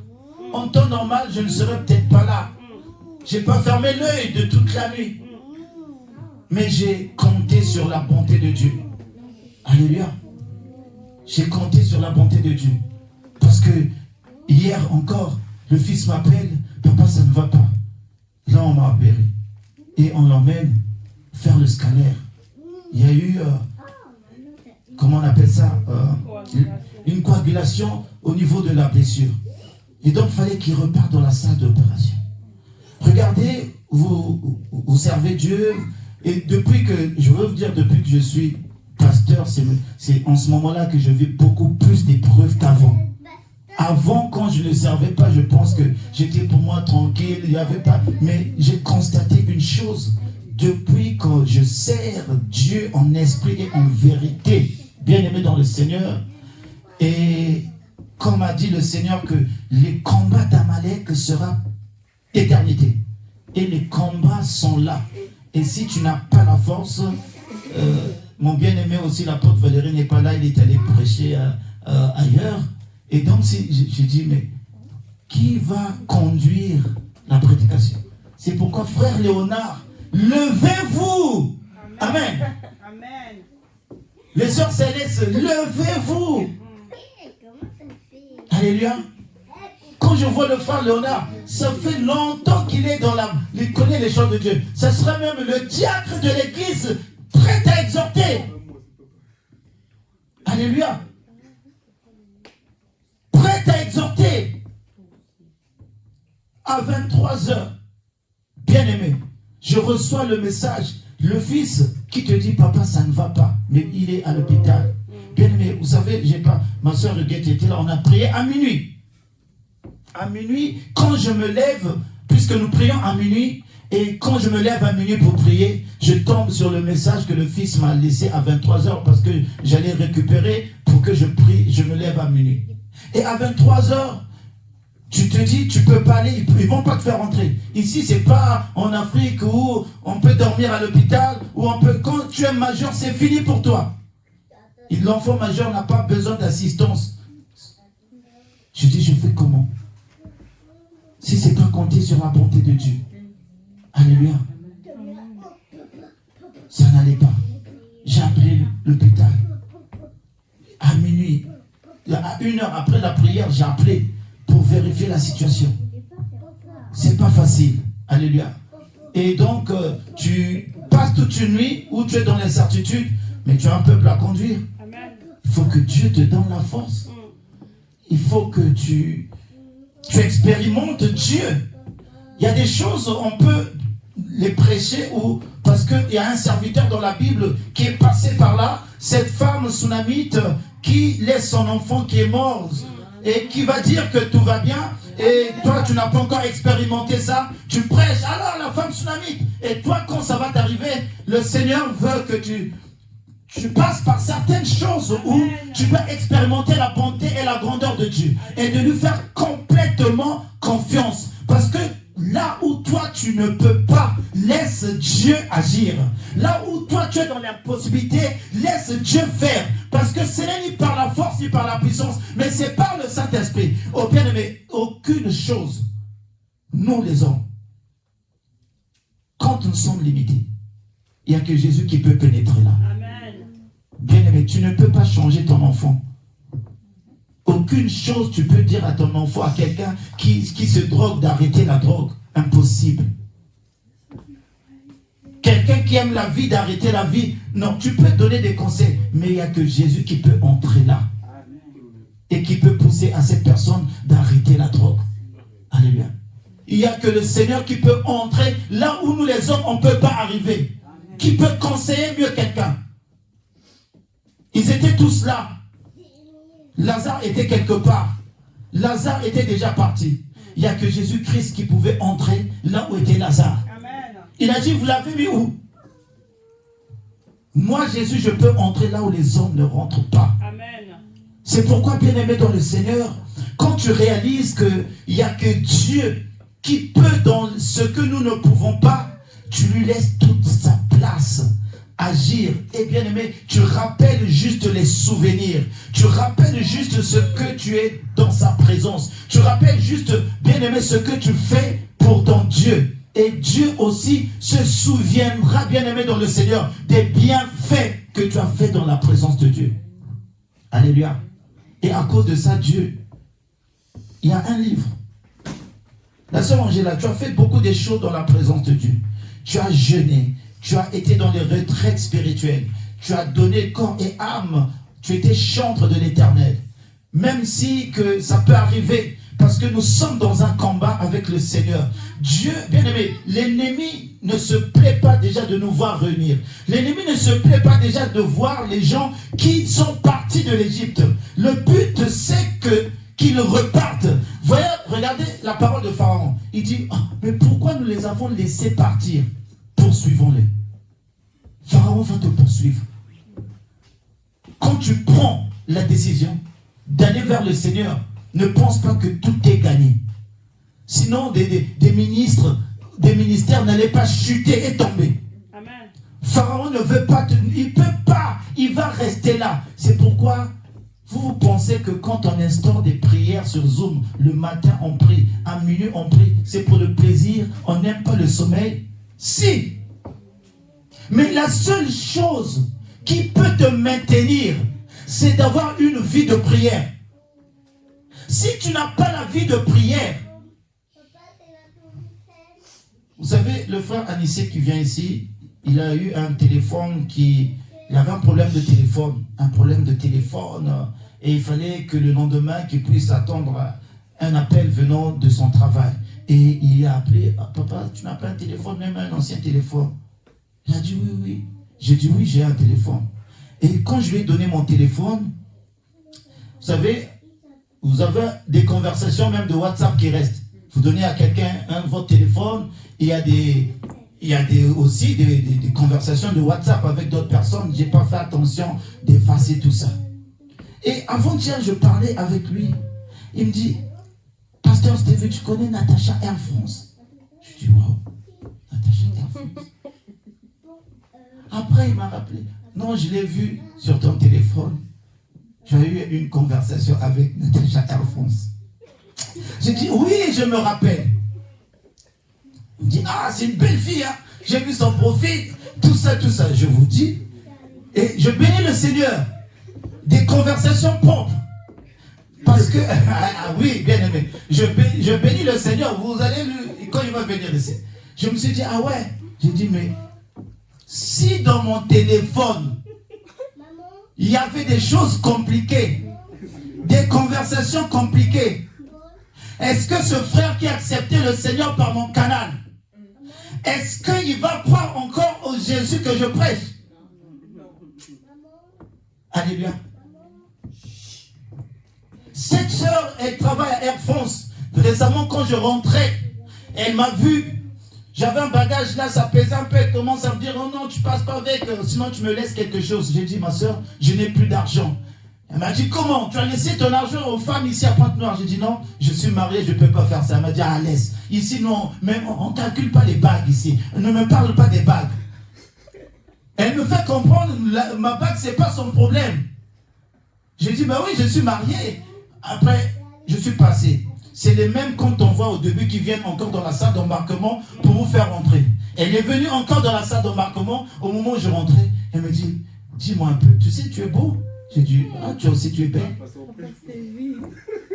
En temps normal, je ne serais peut-être pas là. Je n'ai pas fermé l'œil de toute la nuit. Mais j'ai compté sur la bonté de Dieu. Alléluia. J'ai compté sur la bonté de Dieu. Parce que hier encore, le fils m'appelle, papa, ça ne va pas. Là, on m'a appelé. Et on l'emmène faire le scanner. il y a eu, comment on appelle ça, une coagulation au niveau de la blessure. Et donc, il fallait qu'il reparte dans la salle d'opération. Regardez, vous servez Dieu. Et depuis que, je veux vous dire, depuis que je suis pasteur, c'est en ce moment-là que je vis beaucoup plus d'épreuves qu'avant. Avant, quand je ne le servais pas, je pense que j'étais pour moi tranquille, il n'y avait pas. Mais j'ai constaté une chose. Depuis que je sers Dieu en esprit et en vérité, bien aimé dans le Seigneur, et comme a dit le Seigneur que les combats d'Amalek sera éternité. Et les combats sont là. Et si tu n'as pas la force, mon bien-aimé aussi, l'apôtre Valérie n'est pas là, il est allé prêcher ailleurs. Et donc, j'ai dit, mais qui va conduire la prédication? C'est pourquoi, frère Léonard, levez-vous. Amen.
Amen.
Les sœurs célestes, levez-vous. Alléluia. Quand je vois le frère Léonard, ça fait longtemps qu'il est dans il connaît les choses de Dieu. Ça serait même le diacre de l'église, prêt à exhorter. Alléluia. Prêt à exhorter. À 23h, bien aimé, je reçois le message. Le fils qui te dit, papa, ça ne va pas, mais il est à l'hôpital. Bien aimé, vous savez, ma soeur Guette était là, on a prié à minuit. À minuit, quand je me lève, puisque nous prions à minuit, et quand je me lève à minuit pour prier, je tombe sur le message que le fils m'a laissé à 23h parce que j'allais récupérer pour que je prie, je me lève à minuit. Et à 23h, tu te dis, tu peux pas aller, ils vont pas te faire rentrer. Ici, c'est pas en Afrique où on peut dormir à l'hôpital, où on peut, quand tu es majeur, c'est fini pour toi. Et l'enfant majeur n'a pas besoin d'assistance. Je dis, je fais comment? Si c'est pas compter sur la bonté de Dieu. Alléluia. Ça n'allait pas. J'ai appelé l'hôpital. À minuit. À 1 heure après la prière, j'ai appelé pour vérifier la situation. C'est pas facile. Alléluia. Et donc, tu passes toute une nuit où tu es dans l'incertitude, mais tu as un peuple à conduire. Il faut que Dieu te donne la force. Il faut que tu expérimentes Dieu. Il y a des choses, on peut les prêcher parce qu'il y a un serviteur dans la Bible qui est passé par là, cette femme sunamite qui laisse son enfant qui est mort et qui va dire que tout va bien, et toi tu n'as pas encore expérimenté ça, tu prêches, alors la femme sunamite, et toi quand ça va t'arriver, le Seigneur veut que tu passes par certaines choses où tu peux expérimenter la bonté et la grandeur de Dieu et de lui faire complètement confiance. Parce que là où toi tu ne peux pas, laisse Dieu agir. Là où toi tu es dans l'impossibilité, laisse Dieu faire. Parce que ce n'est ni par la force ni par la puissance, mais c'est par le Saint-Esprit. Oh bien-aimé, aucune chose, nous les hommes, quand nous sommes limités, il n'y a que Jésus qui peut pénétrer là. Bien-aimé, tu ne peux pas changer ton enfant. Aucune chose tu peux dire à ton enfant, à quelqu'un qui se drogue, d'arrêter la drogue. Impossible. Quelqu'un qui aime la vie, d'arrêter la vie. Non, tu peux donner des conseils, mais il n'y a que Jésus qui peut entrer là. Et qui peut pousser à cette personne d'arrêter la drogue. Alléluia. Il n'y a que le Seigneur qui peut entrer là où nous les hommes, on ne peut pas arriver. Qui peut conseiller mieux quelqu'un. Ils étaient tous là. Lazare était quelque part. Lazare était déjà parti. Il n'y a que Jésus-Christ qui pouvait entrer là où était Lazare. Amen. Il a dit, vous l'avez mis où? Moi, Jésus, je peux entrer là où les hommes ne rentrent pas. Amen. C'est pourquoi, bien-aimé dans le Seigneur, quand tu réalises qu'il n'y a que Dieu qui peut dans ce que nous ne pouvons pas, tu lui laisses toute sa place. Agir. Et bien aimé, tu rappelles juste les souvenirs. Tu rappelles juste ce que tu es dans sa présence. Tu rappelles juste, bien aimé, ce que tu fais pour ton Dieu. Et Dieu aussi se souviendra, bien aimé dans le Seigneur, des bienfaits que tu as fait dans la présence de Dieu. Alléluia. Et à cause de ça, Dieu, il y a un livre. La sœur Angela, tu as fait beaucoup de choses dans la présence de Dieu. Tu as jeûné. Tu as été dans les retraites spirituelles. tu as donné corps et âme, tu étais chantre de l'Éternel. Même si que ça peut arriver, parce que nous sommes dans un combat avec le Seigneur. Dieu, bien aimé, l'ennemi ne se plaît pas déjà de nous voir revenir. L'ennemi ne se plaît pas déjà de voir les gens qui sont partis de l'Égypte. Le but, c'est qu'ils repartent. Voyez, regardez la parole de Pharaon. Il dit, oh, mais pourquoi nous les avons laissés partir? Poursuivons-les. Pharaon va te poursuivre. Quand tu prends la décision d'aller vers le Seigneur, ne pense pas que tout est gagné. Sinon, des ministères n'allaient pas chuter et tomber.
Amen.
Pharaon ne veut pas, il ne peut pas, il va rester là. C'est pourquoi vous pensez que quand on instaure des prières sur Zoom, le matin on prie, à minuit on prie, c'est pour le plaisir, on n'aime pas le sommeil? Si! Mais la seule chose qui peut te maintenir, c'est d'avoir une vie de prière. Si tu n'as pas la vie de prière, vous savez, le frère Anissé qui vient ici, il a eu un téléphone il avait un problème de téléphone, et il fallait que le lendemain, qu'il puisse attendre un appel venant de son travail. Et il a appelé, ah, papa, tu n'as pas un téléphone, même un ancien téléphone? Il a dit oui, oui. J'ai dit oui, j'ai un téléphone. Et quand je lui ai donné mon téléphone, vous savez, vous avez des conversations même de WhatsApp qui restent. Vous donnez à quelqu'un votre téléphone, il y a aussi des conversations de WhatsApp avec d'autres personnes. Je n'ai pas fait attention d'effacer tout ça. Et avant-hier, je parlais avec lui. Il me dit, Pasteur Steve, tu connais Natacha Air France? Je dis, waouh, Natacha Air France. Après, il m'a rappelé, non, je l'ai vu sur ton téléphone. Tu as eu une conversation avec Natacha Air France. J'ai dit, oui, je me rappelle. Il me dit, ah, c'est une belle fille, hein. J'ai vu son profil, tout ça, je vous dis. Et je bénis le Seigneur. Des conversations propres. Parce que, ah oui, bien aimé, je bénis le Seigneur. Vous allez, quand il va venir ici. Je me suis dit, ah ouais. J'ai dit, mais si dans mon téléphone, il y avait des choses compliquées, des conversations compliquées, est-ce que ce frère qui a accepté le Seigneur par mon canal, est-ce qu'il va croire encore au Jésus que je prêche? Alléluia. Cette sœur, elle travaille à Air France. Récemment, quand je rentrais, elle m'a vu. J'avais un bagage là, ça pesait un peu. Elle commence à me dire, oh non, tu passes pas avec, sinon tu me laisses quelque chose. J'ai dit, ma sœur, je n'ai plus d'argent. Elle m'a dit, comment? Tu as laissé ton argent aux femmes ici à Pointe-Noire? J'ai dit, non, je suis marié, je ne peux pas faire ça. Elle m'a dit, ah, laisse. Ici, non, même on ne calcule pas les bagues ici. Ne me parle pas des bagues. Elle me fait comprendre, ma bague, ce n'est pas son problème. J'ai dit, bah oui, je suis marié. Après, je suis passé. C'est les mêmes qu'on t'envoie au début qui viennent encore dans la salle d'embarquement pour vous faire rentrer. Elle est venue encore dans la salle d'embarquement au moment où je rentrais. Elle me dit, dis-moi un peu, tu sais, tu es beau? J'ai dit, ah, tu aussi, tu es belle.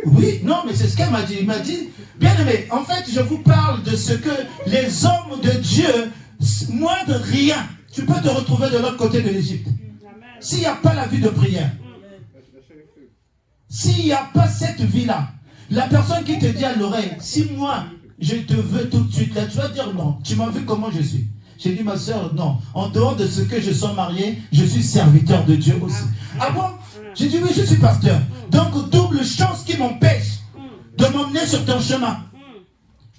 Oui, non, mais c'est ce qu'elle m'a dit. Il m'a dit, bien aimé, en fait, je vous parle de ce que les hommes de Dieu, moins de rien, tu peux te retrouver de l'autre côté de l'Égypte. S'il n'y a pas la vie de prière, s'il n'y a pas cette vie-là, la personne qui te dit à l'oreille, si moi, je te veux tout de suite, là, tu vas dire non, tu m'as vu comment je suis. J'ai dit, ma soeur, non, en dehors de ce que je sois marié, je suis serviteur de Dieu aussi. Ah bon? J'ai dit, oui, je suis pasteur. Donc, double chance qui m'empêche de m'emmener sur ton chemin.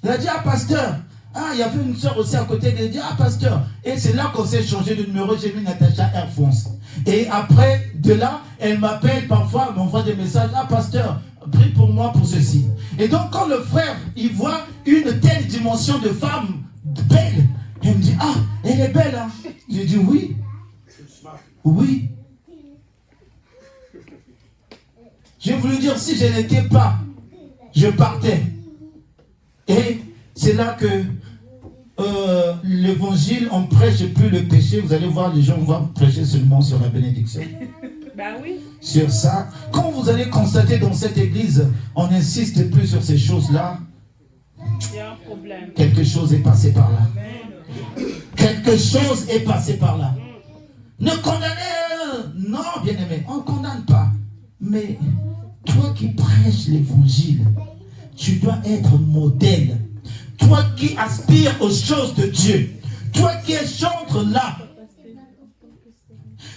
Elle a dit, ah, pasteur. Ah, il y avait une soeur aussi à côté, elle a dit, ah, pasteur. Et c'est là qu'on s'est changé de numéro, j'ai mis Natacha Air France. Et après, de là, elle m'appelle parfois, elle m'envoie des messages, ah, pasteur, prie pour moi pour ceci. Et donc, quand le frère, il voit une telle dimension de femme belle, il me dit, ah, elle est belle, hein? J'ai dit, oui. Oui. J'ai voulu dire, si je n'étais pas, je partais. Et c'est là que l'évangile, on prêche plus le péché. Vous allez voir, les gens vont prêcher seulement sur la bénédiction.
Ben oui.
Sur ça. Quand vous allez constater dans cette église, on n'insiste plus sur ces choses-là.
Il y a un problème.
Quelque chose est passé par là.
Amen.
Quelque chose est passé par là. Ne condamnez Non, bien-aimé, on ne condamne pas. Mais toi qui prêches l'évangile, tu dois être modèle. Toi qui aspires aux choses de Dieu, toi qui es chantre là,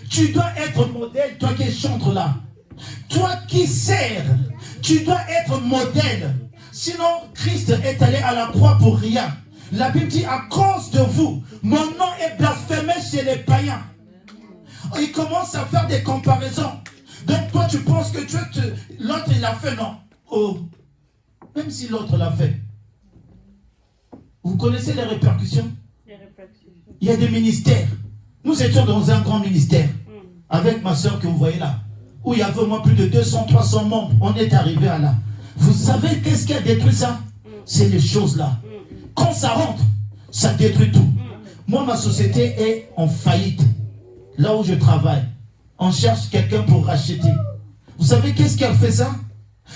tu dois être modèle, toi qui es chantre là. Toi qui sers, tu dois être modèle. Sinon, Christ est allé à la croix pour rien. La Bible dit, à cause de vous, mon nom est blasphémé chez les païens. Il commence à faire des comparaisons. Donc toi, tu penses que l'autre, il l'a fait, non? Oh, même si l'autre l'a fait. Vous connaissez les répercussions? Il y a des ministères. Nous étions dans un grand ministère, avec ma soeur que vous voyez là, où il y avait au moins plus de 200, 300 membres. On est arrivé à là. Vous savez qu'est-ce qui a détruit ça? C'est les choses là. Quand ça rentre, ça détruit tout. Moi, ma société est en faillite. Là où je travaille, on cherche quelqu'un pour racheter. Vous savez qu'est-ce qui a fait ça?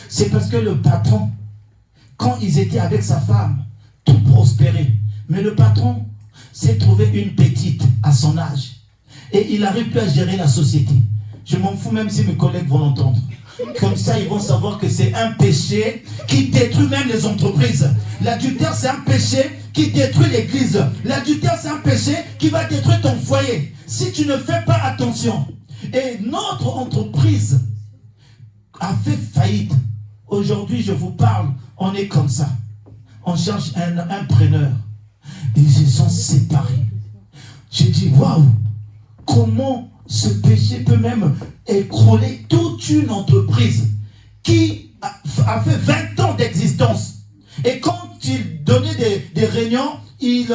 C'est parce que le patron, quand ils étaient avec sa femme, tout prospérait. Mais le patron s'est trouvé une petite à son âge. Et il n'arrive plus à gérer la société. Je m'en fous même si mes collègues vont l'entendre. Comme ça, ils vont savoir que c'est un péché qui détruit même les entreprises. L'adultère, c'est un péché qui détruit l'église. L'adultère, c'est un péché qui va détruire ton foyer. Si tu ne fais pas attention. Et notre entreprise a fait faillite. Aujourd'hui, je vous parle, on est comme ça. On cherche un preneur. Ils se sont séparés. J'ai dit, waouh, comment ce péché peut même écrouler toute une entreprise qui a fait 20 ans d'existence. Et quand il donnait des réunions, il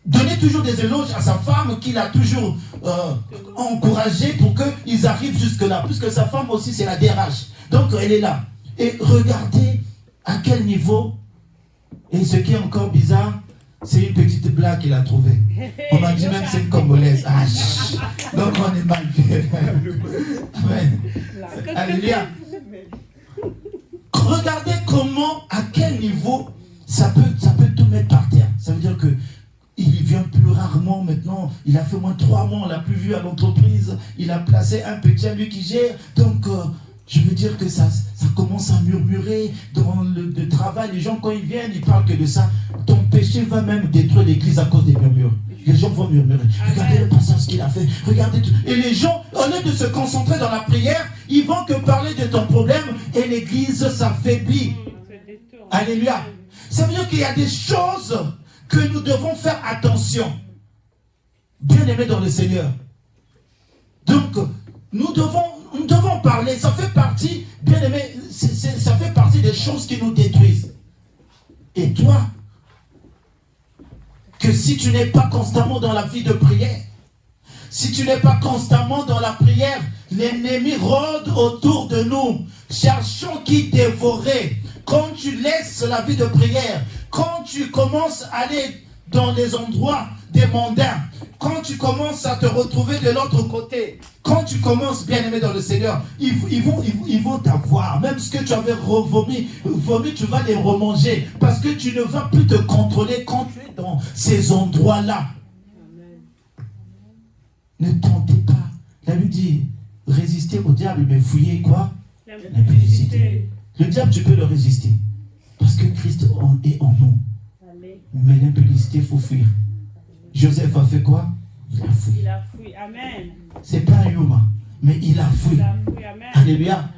donnait toujours des éloges à sa femme qu'il a toujours encouragé pour qu'ils arrivent jusque-là. Puisque sa femme aussi, c'est la DRH. Donc, elle est là. Et regardez à quel niveau. Et ce qui est encore bizarre, c'est une petite blague qu'il a trouvée. On m'a dit même c'est une Congolaise. Ah, donc on est mal fait. Amen. Alléluia. Regardez comment, à quel niveau ça peut tout mettre par terre. Ça veut dire que il vient plus rarement maintenant. Il a fait au moins 3 mois, on l'a plus vu à l'entreprise. Il a placé un petit à lui qui gère. Donc je veux dire que ça commence à murmurer dans le travail. Les gens, quand ils viennent, ils parlent que de ça. Ton péché va même détruire l'église à cause des murmures. Les gens vont murmurer. Regardez le pasteur, ce qu'il a fait. Regardez tout. Et les gens, au lieu de se concentrer dans la prière, ils vont que parler de ton problème et l'église s'affaiblit. Alléluia. Ça veut dire qu'il y a des choses que nous devons faire attention. Bien aimés dans le Seigneur. Donc, nous devons parler. Ça fait partie, bien aimé, ça fait partie des choses qui nous détruisent. Et toi, que si tu n'es pas constamment dans la vie de prière, si tu n'es pas constamment dans la prière, l'ennemi rôde autour de nous, cherchant qui dévorer. Quand tu laisses la vie de prière, quand tu commences à aller dans des endroits des mondains, quand tu commences à te retrouver de l'autre côté, quand tu commences, bien aimé dans le Seigneur, ils vont t'avoir. Même ce que tu avais vomi, tu vas les remanger. Parce que tu ne vas plus te contrôler quand tu es dans ces endroits-là. Ne tentez pas. La Bible dit, résistez au diable, mais fouillez quoi? L'impudicité. Le diable, tu peux le résister. Parce que Christ est en nous. Mais l'impudicité, il faut fuir. Joseph a fait quoi? Il a fui.
Il a fui. Amen.
C'est pas un humain, mais il a fui.
Il a fui. Amen.
Alléluia.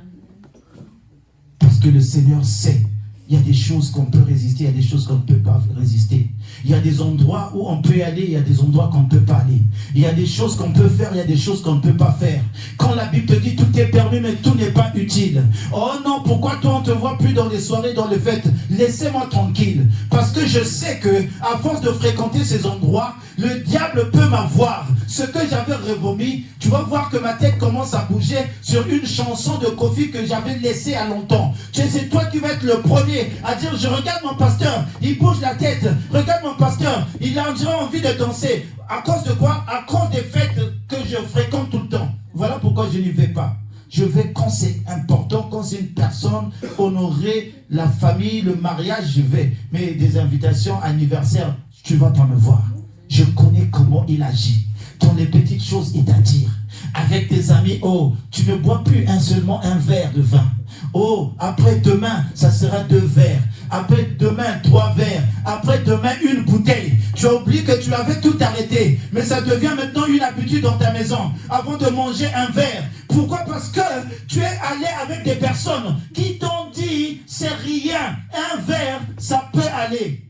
Parce que le Seigneur sait. Il y a des choses qu'on peut résister, il y a des choses qu'on ne peut pas résister. Il y a des endroits où on peut aller, il y a des endroits qu'on ne peut pas aller. Il y a des choses qu'on peut faire, il y a des choses qu'on ne peut pas faire. Quand la Bible te dit tout est permis, mais tout n'est pas utile. Oh non, pourquoi toi on ne te voit plus dans les soirées, dans les fêtes? Laissez-moi tranquille. Parce que je sais que, à force de fréquenter ces endroits, le diable peut m'avoir. Ce que j'avais revomi, tu vas voir que ma tête commence à bouger sur une chanson de Kofi que j'avais laissée à longtemps. Tu sais, c'est toi qui vas être le premier à dire, je regarde mon pasteur, il bouge la tête, regarde mon pasteur, il a envie de danser. À cause de quoi? À cause des fêtes que je fréquente tout le temps. Voilà pourquoi je n'y vais pas. Je vais quand c'est important, quand c'est une personne, honorer la famille, le mariage, je vais. Mais des invitations, anniversaires, tu ne vas pas me voir. Je connais comment il agit. dans les petites choses est à dire. Avec tes amis, oh, tu ne bois plus seulement un verre de vin. Oh, après demain, ça sera 2 verres. Après demain, 3 verres. Après demain, 1 bouteille. Tu as oublié que tu avais tout arrêté. Mais ça devient maintenant une habitude dans ta maison. Avant de manger un verre. Pourquoi? Parce que tu es allé avec des personnes qui t'ont dit, c'est rien. Un verre, ça peut aller.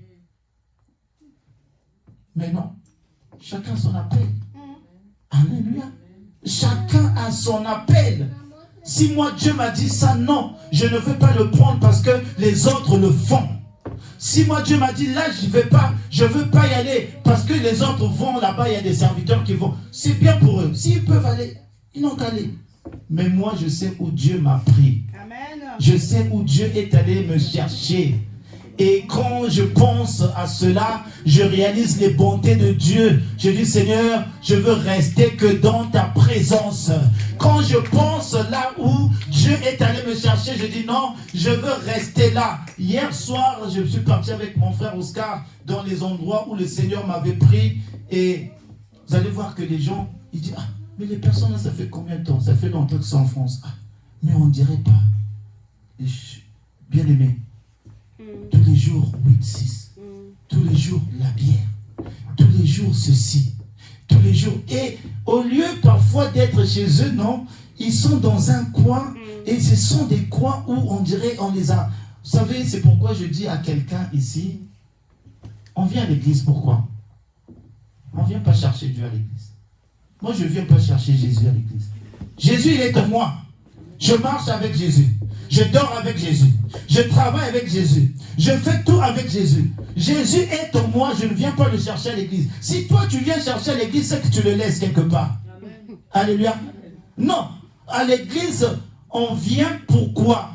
Mais non. Chacun son appel. Alléluia. Chacun a son appel. Si moi Dieu m'a dit ça, non, je ne veux pas le prendre parce que les autres le font. Si moi Dieu m'a dit là, je ne vais pas, je ne veux pas y aller parce que les autres vont là-bas, il y a des serviteurs qui vont. C'est bien pour eux. S'ils peuvent aller, ils n'ont qu'à aller. Mais moi, je sais où Dieu m'a pris.
Amen.
Je sais où Dieu est allé me chercher. Et quand je pense à cela, je réalise les bontés de Dieu. Je dis, Seigneur, je veux rester que dans ta présence. Quand je pense là où Dieu est allé me chercher, je dis non, je veux rester là. Hier soir, je suis parti avec mon frère Oscar dans les endroits où le Seigneur m'avait pris. Et vous allez voir que les gens, ils disent, ah, mais les personnes là, ça fait combien de temps? Ça fait longtemps que c'est en France. Ah, mais on ne dirait pas. Bien aimé. Tous les jours, 8-6. Tous les jours, la bière. Tous les jours, ceci. Tous les jours. Et au lieu parfois d'être chez eux, non, ils sont dans un coin. Et ce sont des coins où on dirait, on les a... Vous savez, c'est pourquoi je dis à quelqu'un ici, on vient à l'église, pourquoi? On ne vient pas chercher Dieu à l'église. Moi, je ne viens pas chercher Jésus à l'église. Jésus, il est en moi. Je marche avec Jésus. Je dors avec Jésus. Je travaille avec Jésus. Je fais tout avec Jésus. Jésus est en moi. Je ne viens pas le chercher à l'église. Si toi, tu viens chercher à l'église, c'est que tu le laisses quelque part. Amen. Alléluia. Non. À l'église, on vient pourquoi?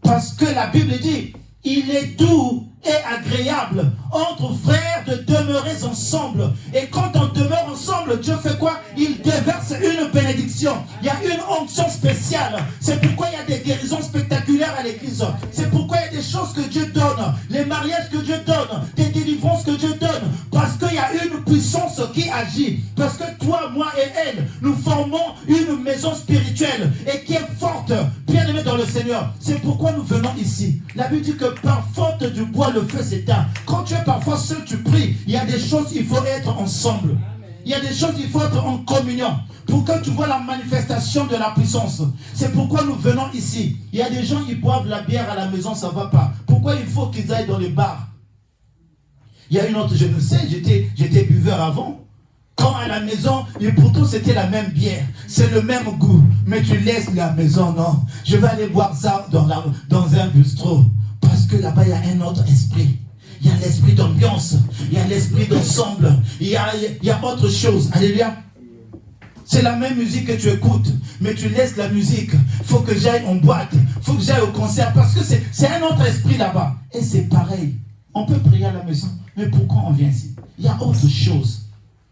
Parce que la Bible dit, il est doux et agréable entre frères de demeurer ensemble. Et quand on demeure ensemble, Dieu fait quoi? Il déverse une bénédiction. Il y a une onction spéciale. C'est pourquoi il y a des guérisons spectaculaires à l'église. C'est pourquoi il y a des choses que Dieu donne. Les mariages que Dieu donne. Des délivrances que Dieu donne. Parce qu'il y a une puissance qui agit. Parce que toi, moi et elle, nous formons une maison spirituelle et qui est forte, bien aimée dans le Seigneur. C'est pourquoi nous venons ici. La Bible dit que par faute du bois, le feu s'éteint. Quand tu es parfois seul, tu pries. Il y a des choses, il faut être ensemble. Il y a des choses, il faut être en communion. Pour que tu vois la manifestation de la puissance. C'est pourquoi nous venons ici. Il y a des gens qui boivent la bière à la maison, ça ne va pas. Pourquoi il faut qu'ils aillent dans les bars? Il y a une autre, je ne sais, j'étais buveur avant. Quand à la maison, et pourtant c'était la même bière, c'est le même goût, mais tu laisses la maison, non. Je vais aller boire ça dans un bistrot, parce que là-bas il y a un autre esprit. Il y a l'esprit d'ambiance, il y a l'esprit d'ensemble, il y a autre chose. Alléluia. C'est la même musique que tu écoutes, mais tu laisses la musique. Il faut que j'aille en boîte, il faut que j'aille au concert, parce que c'est un autre esprit là-bas. Et c'est pareil. On peut prier à la maison, mais pourquoi on vient ici? Il y a autre chose.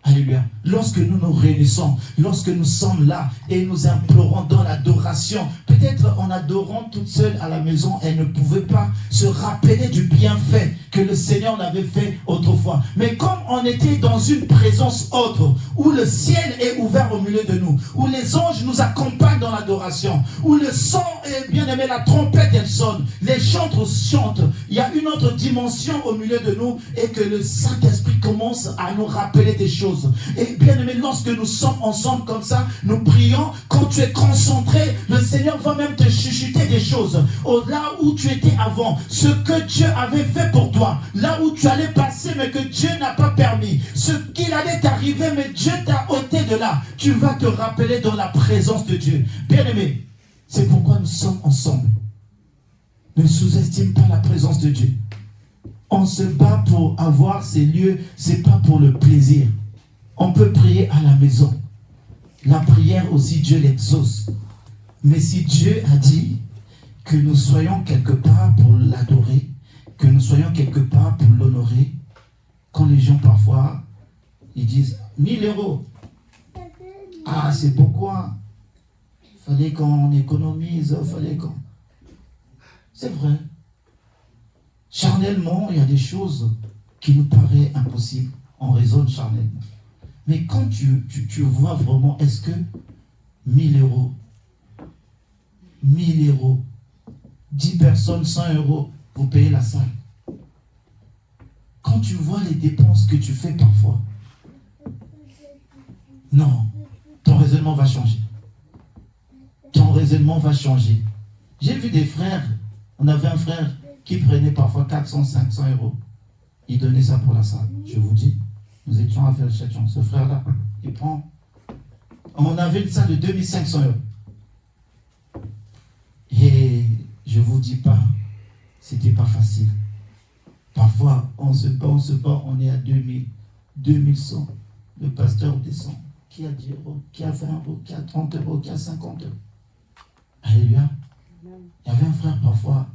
Alléluia. Lorsque nous nous réunissons, lorsque nous sommes là et nous implorons dans l'adoration, peut-être en adorant toute seule à la maison, elle ne pouvait pas se rappeler du bienfait que le Seigneur l'avait fait autrefois. Mais comme on était dans une présence autre, où le ciel est ouvert au milieu de nous, où les anges nous accompagnent dans l'adoration, où le son est bien aimé, la trompette elle sonne, les chantres chantent, il y a une autre dimension au milieu de nous et que le Saint-Esprit commence à nous rappeler des choses. Et bien aimé, lorsque nous sommes ensemble comme ça, nous prions, quand tu es concentré, le Seigneur va même te chuchoter des choses. Là où tu étais avant, ce que Dieu avait fait pour toi, là où tu allais passer mais que Dieu n'a pas permis, ce qu'il allait t'arriver mais Dieu t'a ôté de là, tu vas te rappeler dans la présence de Dieu. Bien aimé, c'est pourquoi nous sommes ensemble. Ne sous-estime pas la présence de Dieu. On se bat pour avoir ces lieux, c'est pas pour le plaisir. On peut prier à la maison. La prière aussi, Dieu l'exauce. Mais si Dieu a dit que nous soyons quelque part pour l'adorer, que nous soyons quelque part pour l'honorer, quand les gens parfois, ils disent 1000 euros. Ah, c'est pourquoi il fallait qu'on économise, fallait qu'on... C'est vrai. Charnellement, il y a des choses qui nous paraissent impossibles. On raisonne charnellement. Mais quand tu vois vraiment, est-ce que 1000 euros, 1000 euros, 10 personnes, 100 euros, vous payez la salle. Quand tu vois les dépenses que tu fais parfois, non, ton raisonnement va changer. Ton raisonnement va changer. J'ai vu des frères, on avait un frère qui prenait parfois 400, 500 euros. Il donnait ça pour la salle. Je vous dis, nous étions à Felchation. Ce frère-là, il prend. On avait une salle de 2500 euros. Et je ne vous dis pas, c'était pas facile. Parfois, on se bat, on est à 2000, 2100. Le pasteur descend. Qui a 10 euros, qui a 20 euros, qui a 30 euros, qui a 50 euros. Alléluia. Il y avait un frère parfois,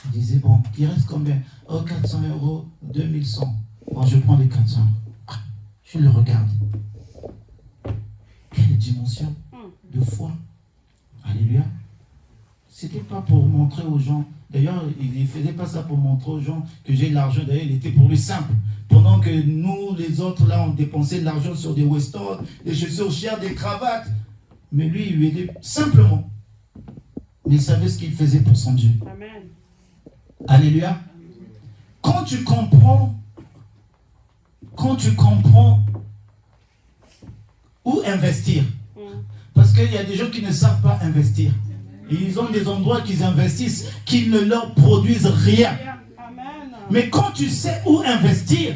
il disait, bon, il reste combien? Oh, 400 euros, 2100. Bon, je prends les 400. Ah, je le regarde. Quelle dimension de foi. Alléluia. C'était pas pour montrer aux gens. D'ailleurs, il ne faisait pas ça pour montrer aux gens que j'ai l'argent. D'ailleurs, il était pour lui simple. Pendant que nous, les autres, là, on dépensait de l'argent sur des Weston, des chaussures chères, des cravates. Mais lui, il lui aidait simplement. Mais il savait ce qu'il faisait pour son Dieu.
Amen.
Alléluia. Quand tu comprends où investir, parce qu'il y a des gens qui ne savent pas investir. Et ils ont des endroits qu'ils investissent qui ne leur produisent rien.
Amen.
Mais quand tu sais où investir,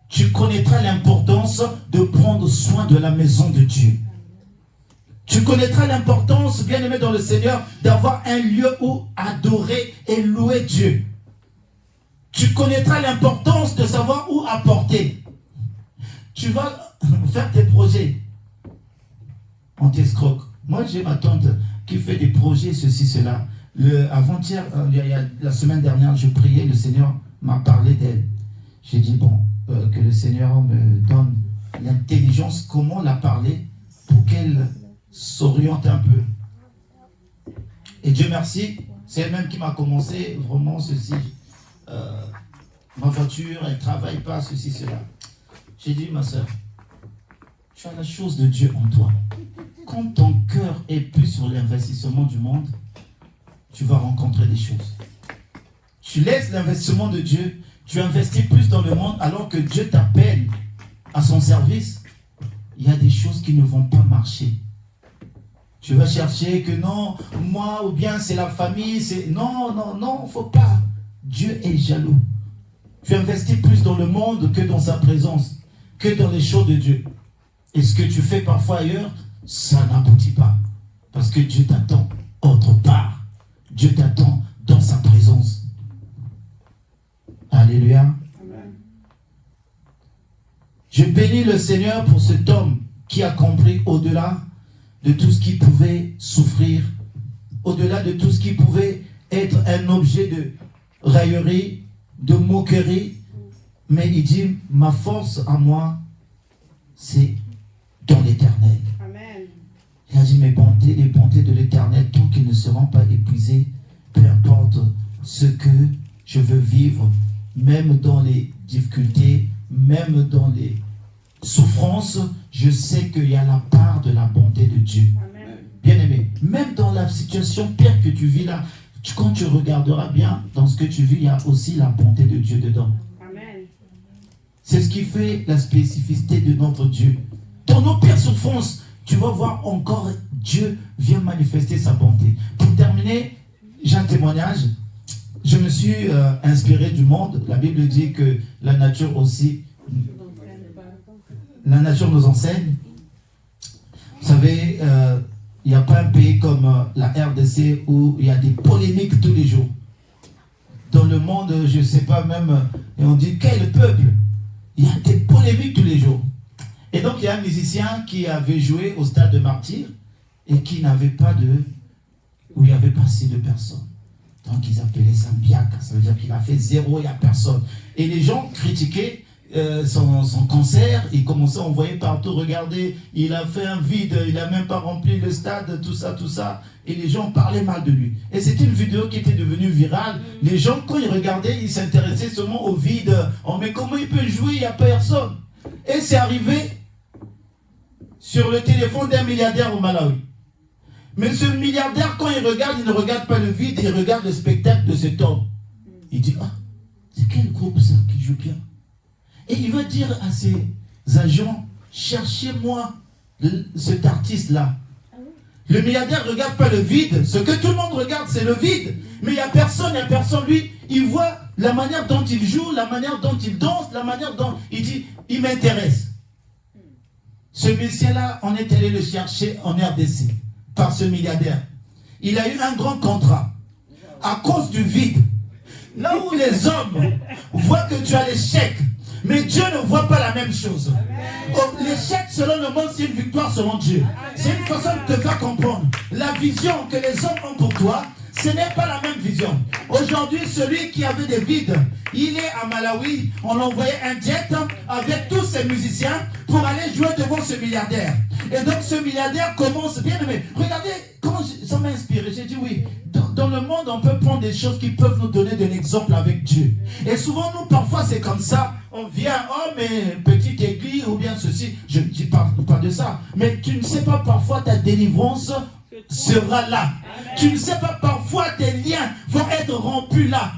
tu connaîtras l'importance de prendre soin de la maison de Dieu. Tu connaîtras l'importance, bien aimé dans le Seigneur, d'avoir un lieu où adorer et louer Dieu. Tu connaîtras l'importance de savoir où apporter. Tu vas faire tes projets. On t'escroque. Moi, j'ai ma tante qui fait des projets, ceci, cela. Avant-hier, la semaine dernière, je priais, le Seigneur m'a parlé d'elle. J'ai dit, bon, que le Seigneur me donne l'intelligence, comment la parler pour qu'elle s'oriente un peu. Et Dieu merci, c'est elle-même qui m'a commencé vraiment ceci. Ma voiture, elle ne travaille pas, ceci, cela. J'ai dit, ma soeur, tu as la chose de Dieu en toi. Quand ton cœur est plus sur l'investissement du monde, tu vas rencontrer des choses. Tu laisses l'investissement de Dieu, tu investis plus dans le monde alors que Dieu t'appelle à son service. Il y a des choses qui ne vont pas marcher. Tu vas chercher que non, moi ou bien c'est la famille, c'est... Non, non, non, il ne faut pas. Dieu est jaloux. Tu investis plus dans le monde que dans sa présence, que dans les choses de Dieu. Et ce que tu fais parfois ailleurs, ça n'aboutit pas. Parce que Dieu t'attend autre part. Dieu t'attend dans sa présence. Alléluia.
Amen.
Je bénis le Seigneur pour cet homme qui a compris au-delà de tout ce qui pouvait souffrir, au-delà de tout ce qui pouvait être un objet de raillerie, de moquerie. Mais il dit, ma force à moi, c'est dans l'éternel.
Amen.
Il a dit, mes bontés, les bontés de l'éternel, tant qu'ils ne seront pas épuisés, peu importe ce que je veux vivre, même dans les difficultés, même dans les souffrances, je sais qu'il y a la part de la bonté de Dieu.
Amen.
Bien aimé, même dans la situation pire que tu vis là, quand tu regarderas bien dans ce que tu vis, il y a aussi la bonté de Dieu dedans.
Amen.
C'est ce qui fait la spécificité de notre Dieu. Dans nos pires souffrances, tu vas voir encore Dieu vient manifester sa bonté. Pour terminer, j'ai un témoignage. Je me suis inspiré du monde. La Bible dit que la nature aussi, la nature nous enseigne. Vous savez, il n'y a pas un pays comme la RDC où il y a des polémiques tous les jours. Dans le monde, je ne sais pas même, et on dit quel peuple. Il y a des polémiques tous les jours. Et donc, il y a un musicien qui avait joué au stade de Martyrs et qui n'avait pas où il n'y avait pas assez de personnes. Donc, ils appelaient ça Biaka. Ça veut dire qu'il a fait zéro, il n'y a personne. Et les gens critiquaient son concert. Ils commençaient à envoyer partout. Regardez, il a fait un vide, il n'a même pas rempli le stade, tout ça, tout ça. Et les gens parlaient mal de lui. Et c'était une vidéo qui était devenue virale. Les gens, quand ils regardaient, ils s'intéressaient seulement au vide. Oh, mais comment il peut jouer, il n'y a personne. Et c'est arrivé sur le téléphone d'un milliardaire au Malawi. Mais ce milliardaire, quand il ne regarde pas le vide, il regarde le spectacle de cet homme. Il dit, ah, c'est quel groupe ça qui joue bien? Et il va dire à ses agents, cherchez-moi cet artiste-là. Le milliardaire ne regarde pas le vide. Ce que tout le monde regarde, c'est le vide. Mais il n'y a personne, lui, il voit la manière dont il joue, la manière dont il danse, la manière dont il dit, il m'intéresse. Ce monsieur-là, on est allé le chercher en RDC par ce milliardaire. Il a eu un grand contrat à cause du vide. Là où les hommes voient que tu as l'échec, mais Dieu ne voit pas la même chose. Oh, l'échec selon le monde, c'est une victoire selon Dieu. C'est une façon de te faire comprendre. La vision que les hommes ont pour toi, ce n'est pas la même vision. Aujourd'hui, celui qui avait des vides, il est à Malawi. On a envoyé un jet avec tous ses musiciens pour aller jouer devant ce milliardaire. Et donc ce milliardaire commence, bien aimé, regardez comment ça m'a inspiré. J'ai dit oui, dans le monde, on peut prendre des choses qui peuvent nous donner de l'exemple avec Dieu. Et souvent, nous, parfois, c'est comme ça. On vient, oh, mais petite église ou bien ceci. Je ne dis pas de ça. Mais tu ne sais pas, parfois, ta délivrance sera là. Tu ne sais pas, parfois, tes liens vont être rompus là.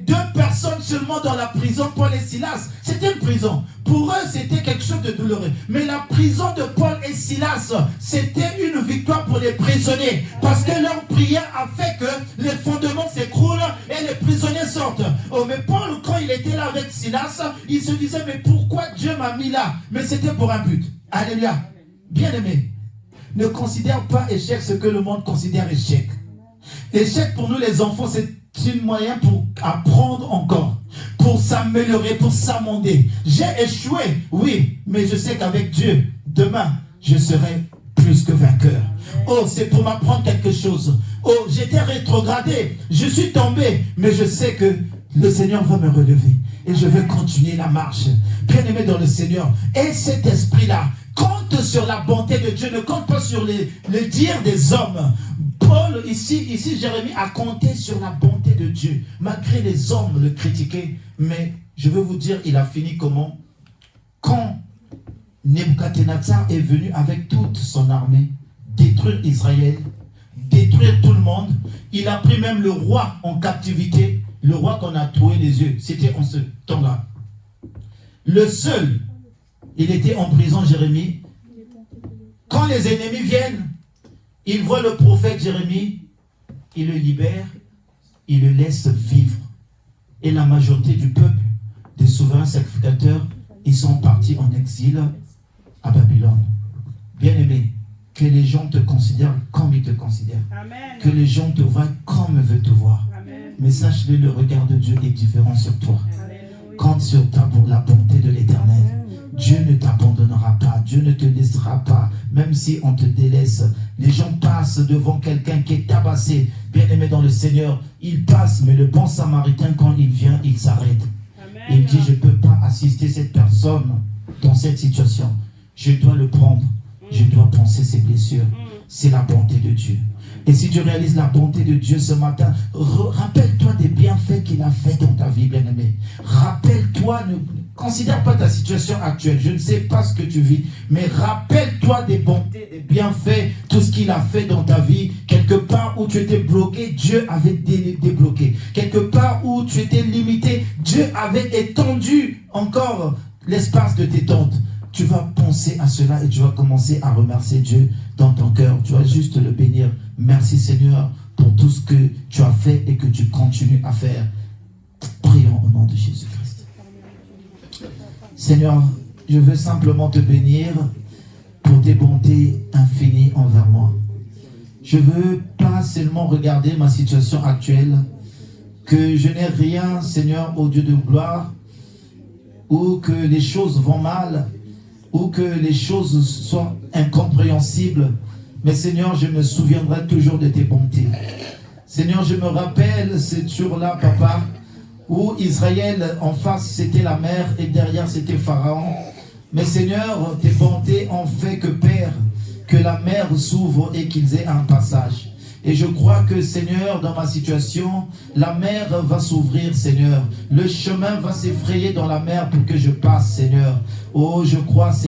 2 personnes seulement dans la prison, Paul et Silas. C'était une prison. Pour eux, c'était quelque chose de douloureux. Mais la prison de Paul et Silas, c'était une victoire pour les prisonniers. Parce que leur prière a fait que les fondements s'écroulent et les prisonniers sortent. Oh, mais Paul, quand il était là avec Silas, il se disait, mais pourquoi Dieu m'a mis là? Mais c'était pour un but. Alléluia. Bien aimé, ne considère pas échec ce que le monde considère échec. Échec pour nous les enfants, c'est un moyen pour apprendre encore, pour s'améliorer, pour s'amender. J'ai échoué, oui, mais je sais qu'avec Dieu, demain, je serai plus que vainqueur. Oh, c'est pour m'apprendre quelque chose. Oh, j'étais rétrogradé, je suis tombé, mais je sais que le Seigneur va me relever et je vais continuer la marche. Bien-aimé dans le Seigneur, et cet esprit-là compte sur la bonté de Dieu, ne compte pas sur le dire des hommes. Paul, ici, Jérémie a compté sur la bonté de Dieu, malgré les hommes le critiquaient. Mais je veux vous dire, il a fini comment? Quand Nebuchadnezzar est venu avec toute son armée détruire Israël, détruire tout le monde, il a pris même le roi en captivité, le roi qu'on a troué les yeux. C'était en ce temps-là. Le seul, il était en prison, Jérémie. Quand les ennemis viennent, il voit le prophète Jérémie, il le libère, il le laisse vivre. Et la majorité du peuple, des souverains sacrificateurs, ils sont partis en exil à Babylone. Bien-aimé, que les gens te considèrent comme ils te considèrent. Amen. Que les gens te voient comme ils veulent te voir. Amen. Mais sache-le, le regard de Dieu est différent sur toi. Amen. Compte sur la bonté de l'Éternel. Dieu ne t'abandonnera pas, Dieu ne te laissera pas, même si on te délaisse. Les gens passent devant quelqu'un qui est tabassé, bien-aimé dans le Seigneur, il passe, mais le bon samaritain, quand il vient, il s'arrête. Il dit, je ne peux pas assister cette personne dans cette situation. Je dois le prendre, je dois penser ses blessures. C'est la bonté de Dieu. Et si tu réalises la bonté de Dieu ce matin, rappelle-toi des bienfaits qu'il a fait dans ta vie, bien-aimé. Rappelle-toi, ne considère pas ta situation actuelle. Je ne sais pas ce que tu vis, mais rappelle-toi des bontés, des bienfaits, tout ce qu'il a fait dans ta vie. Quelque part où tu étais bloqué, Dieu avait débloqué. Quelque part où tu étais limité, Dieu avait étendu encore l'espace de tes tentes. Tu vas penser à cela et tu vas commencer à remercier Dieu dans ton cœur. Tu vas juste le bénir. Merci Seigneur pour tout ce que tu as fait et que tu continues à faire. Prions au nom de Jésus-Christ. Seigneur, je veux simplement te bénir pour tes bontés infinies envers moi. Je ne veux pas seulement regarder ma situation actuelle, que je n'ai rien, Seigneur, au Dieu de gloire, ou que les choses vont mal, ou que les choses sont incompréhensibles. Mais Seigneur, je me souviendrai toujours de tes bontés. Seigneur, je me rappelle ce jour-là, Papa, où Israël, en face, c'était la mer et derrière, c'était Pharaon. Mais Seigneur, tes bontés ont fait que, Père, que la mer s'ouvre et qu'ils aient un passage. Et je crois que, Seigneur, dans ma situation, la mer va s'ouvrir, Seigneur. Le chemin va s'effrayer dans la mer pour que je passe, Seigneur. Oh, je crois, Seigneur.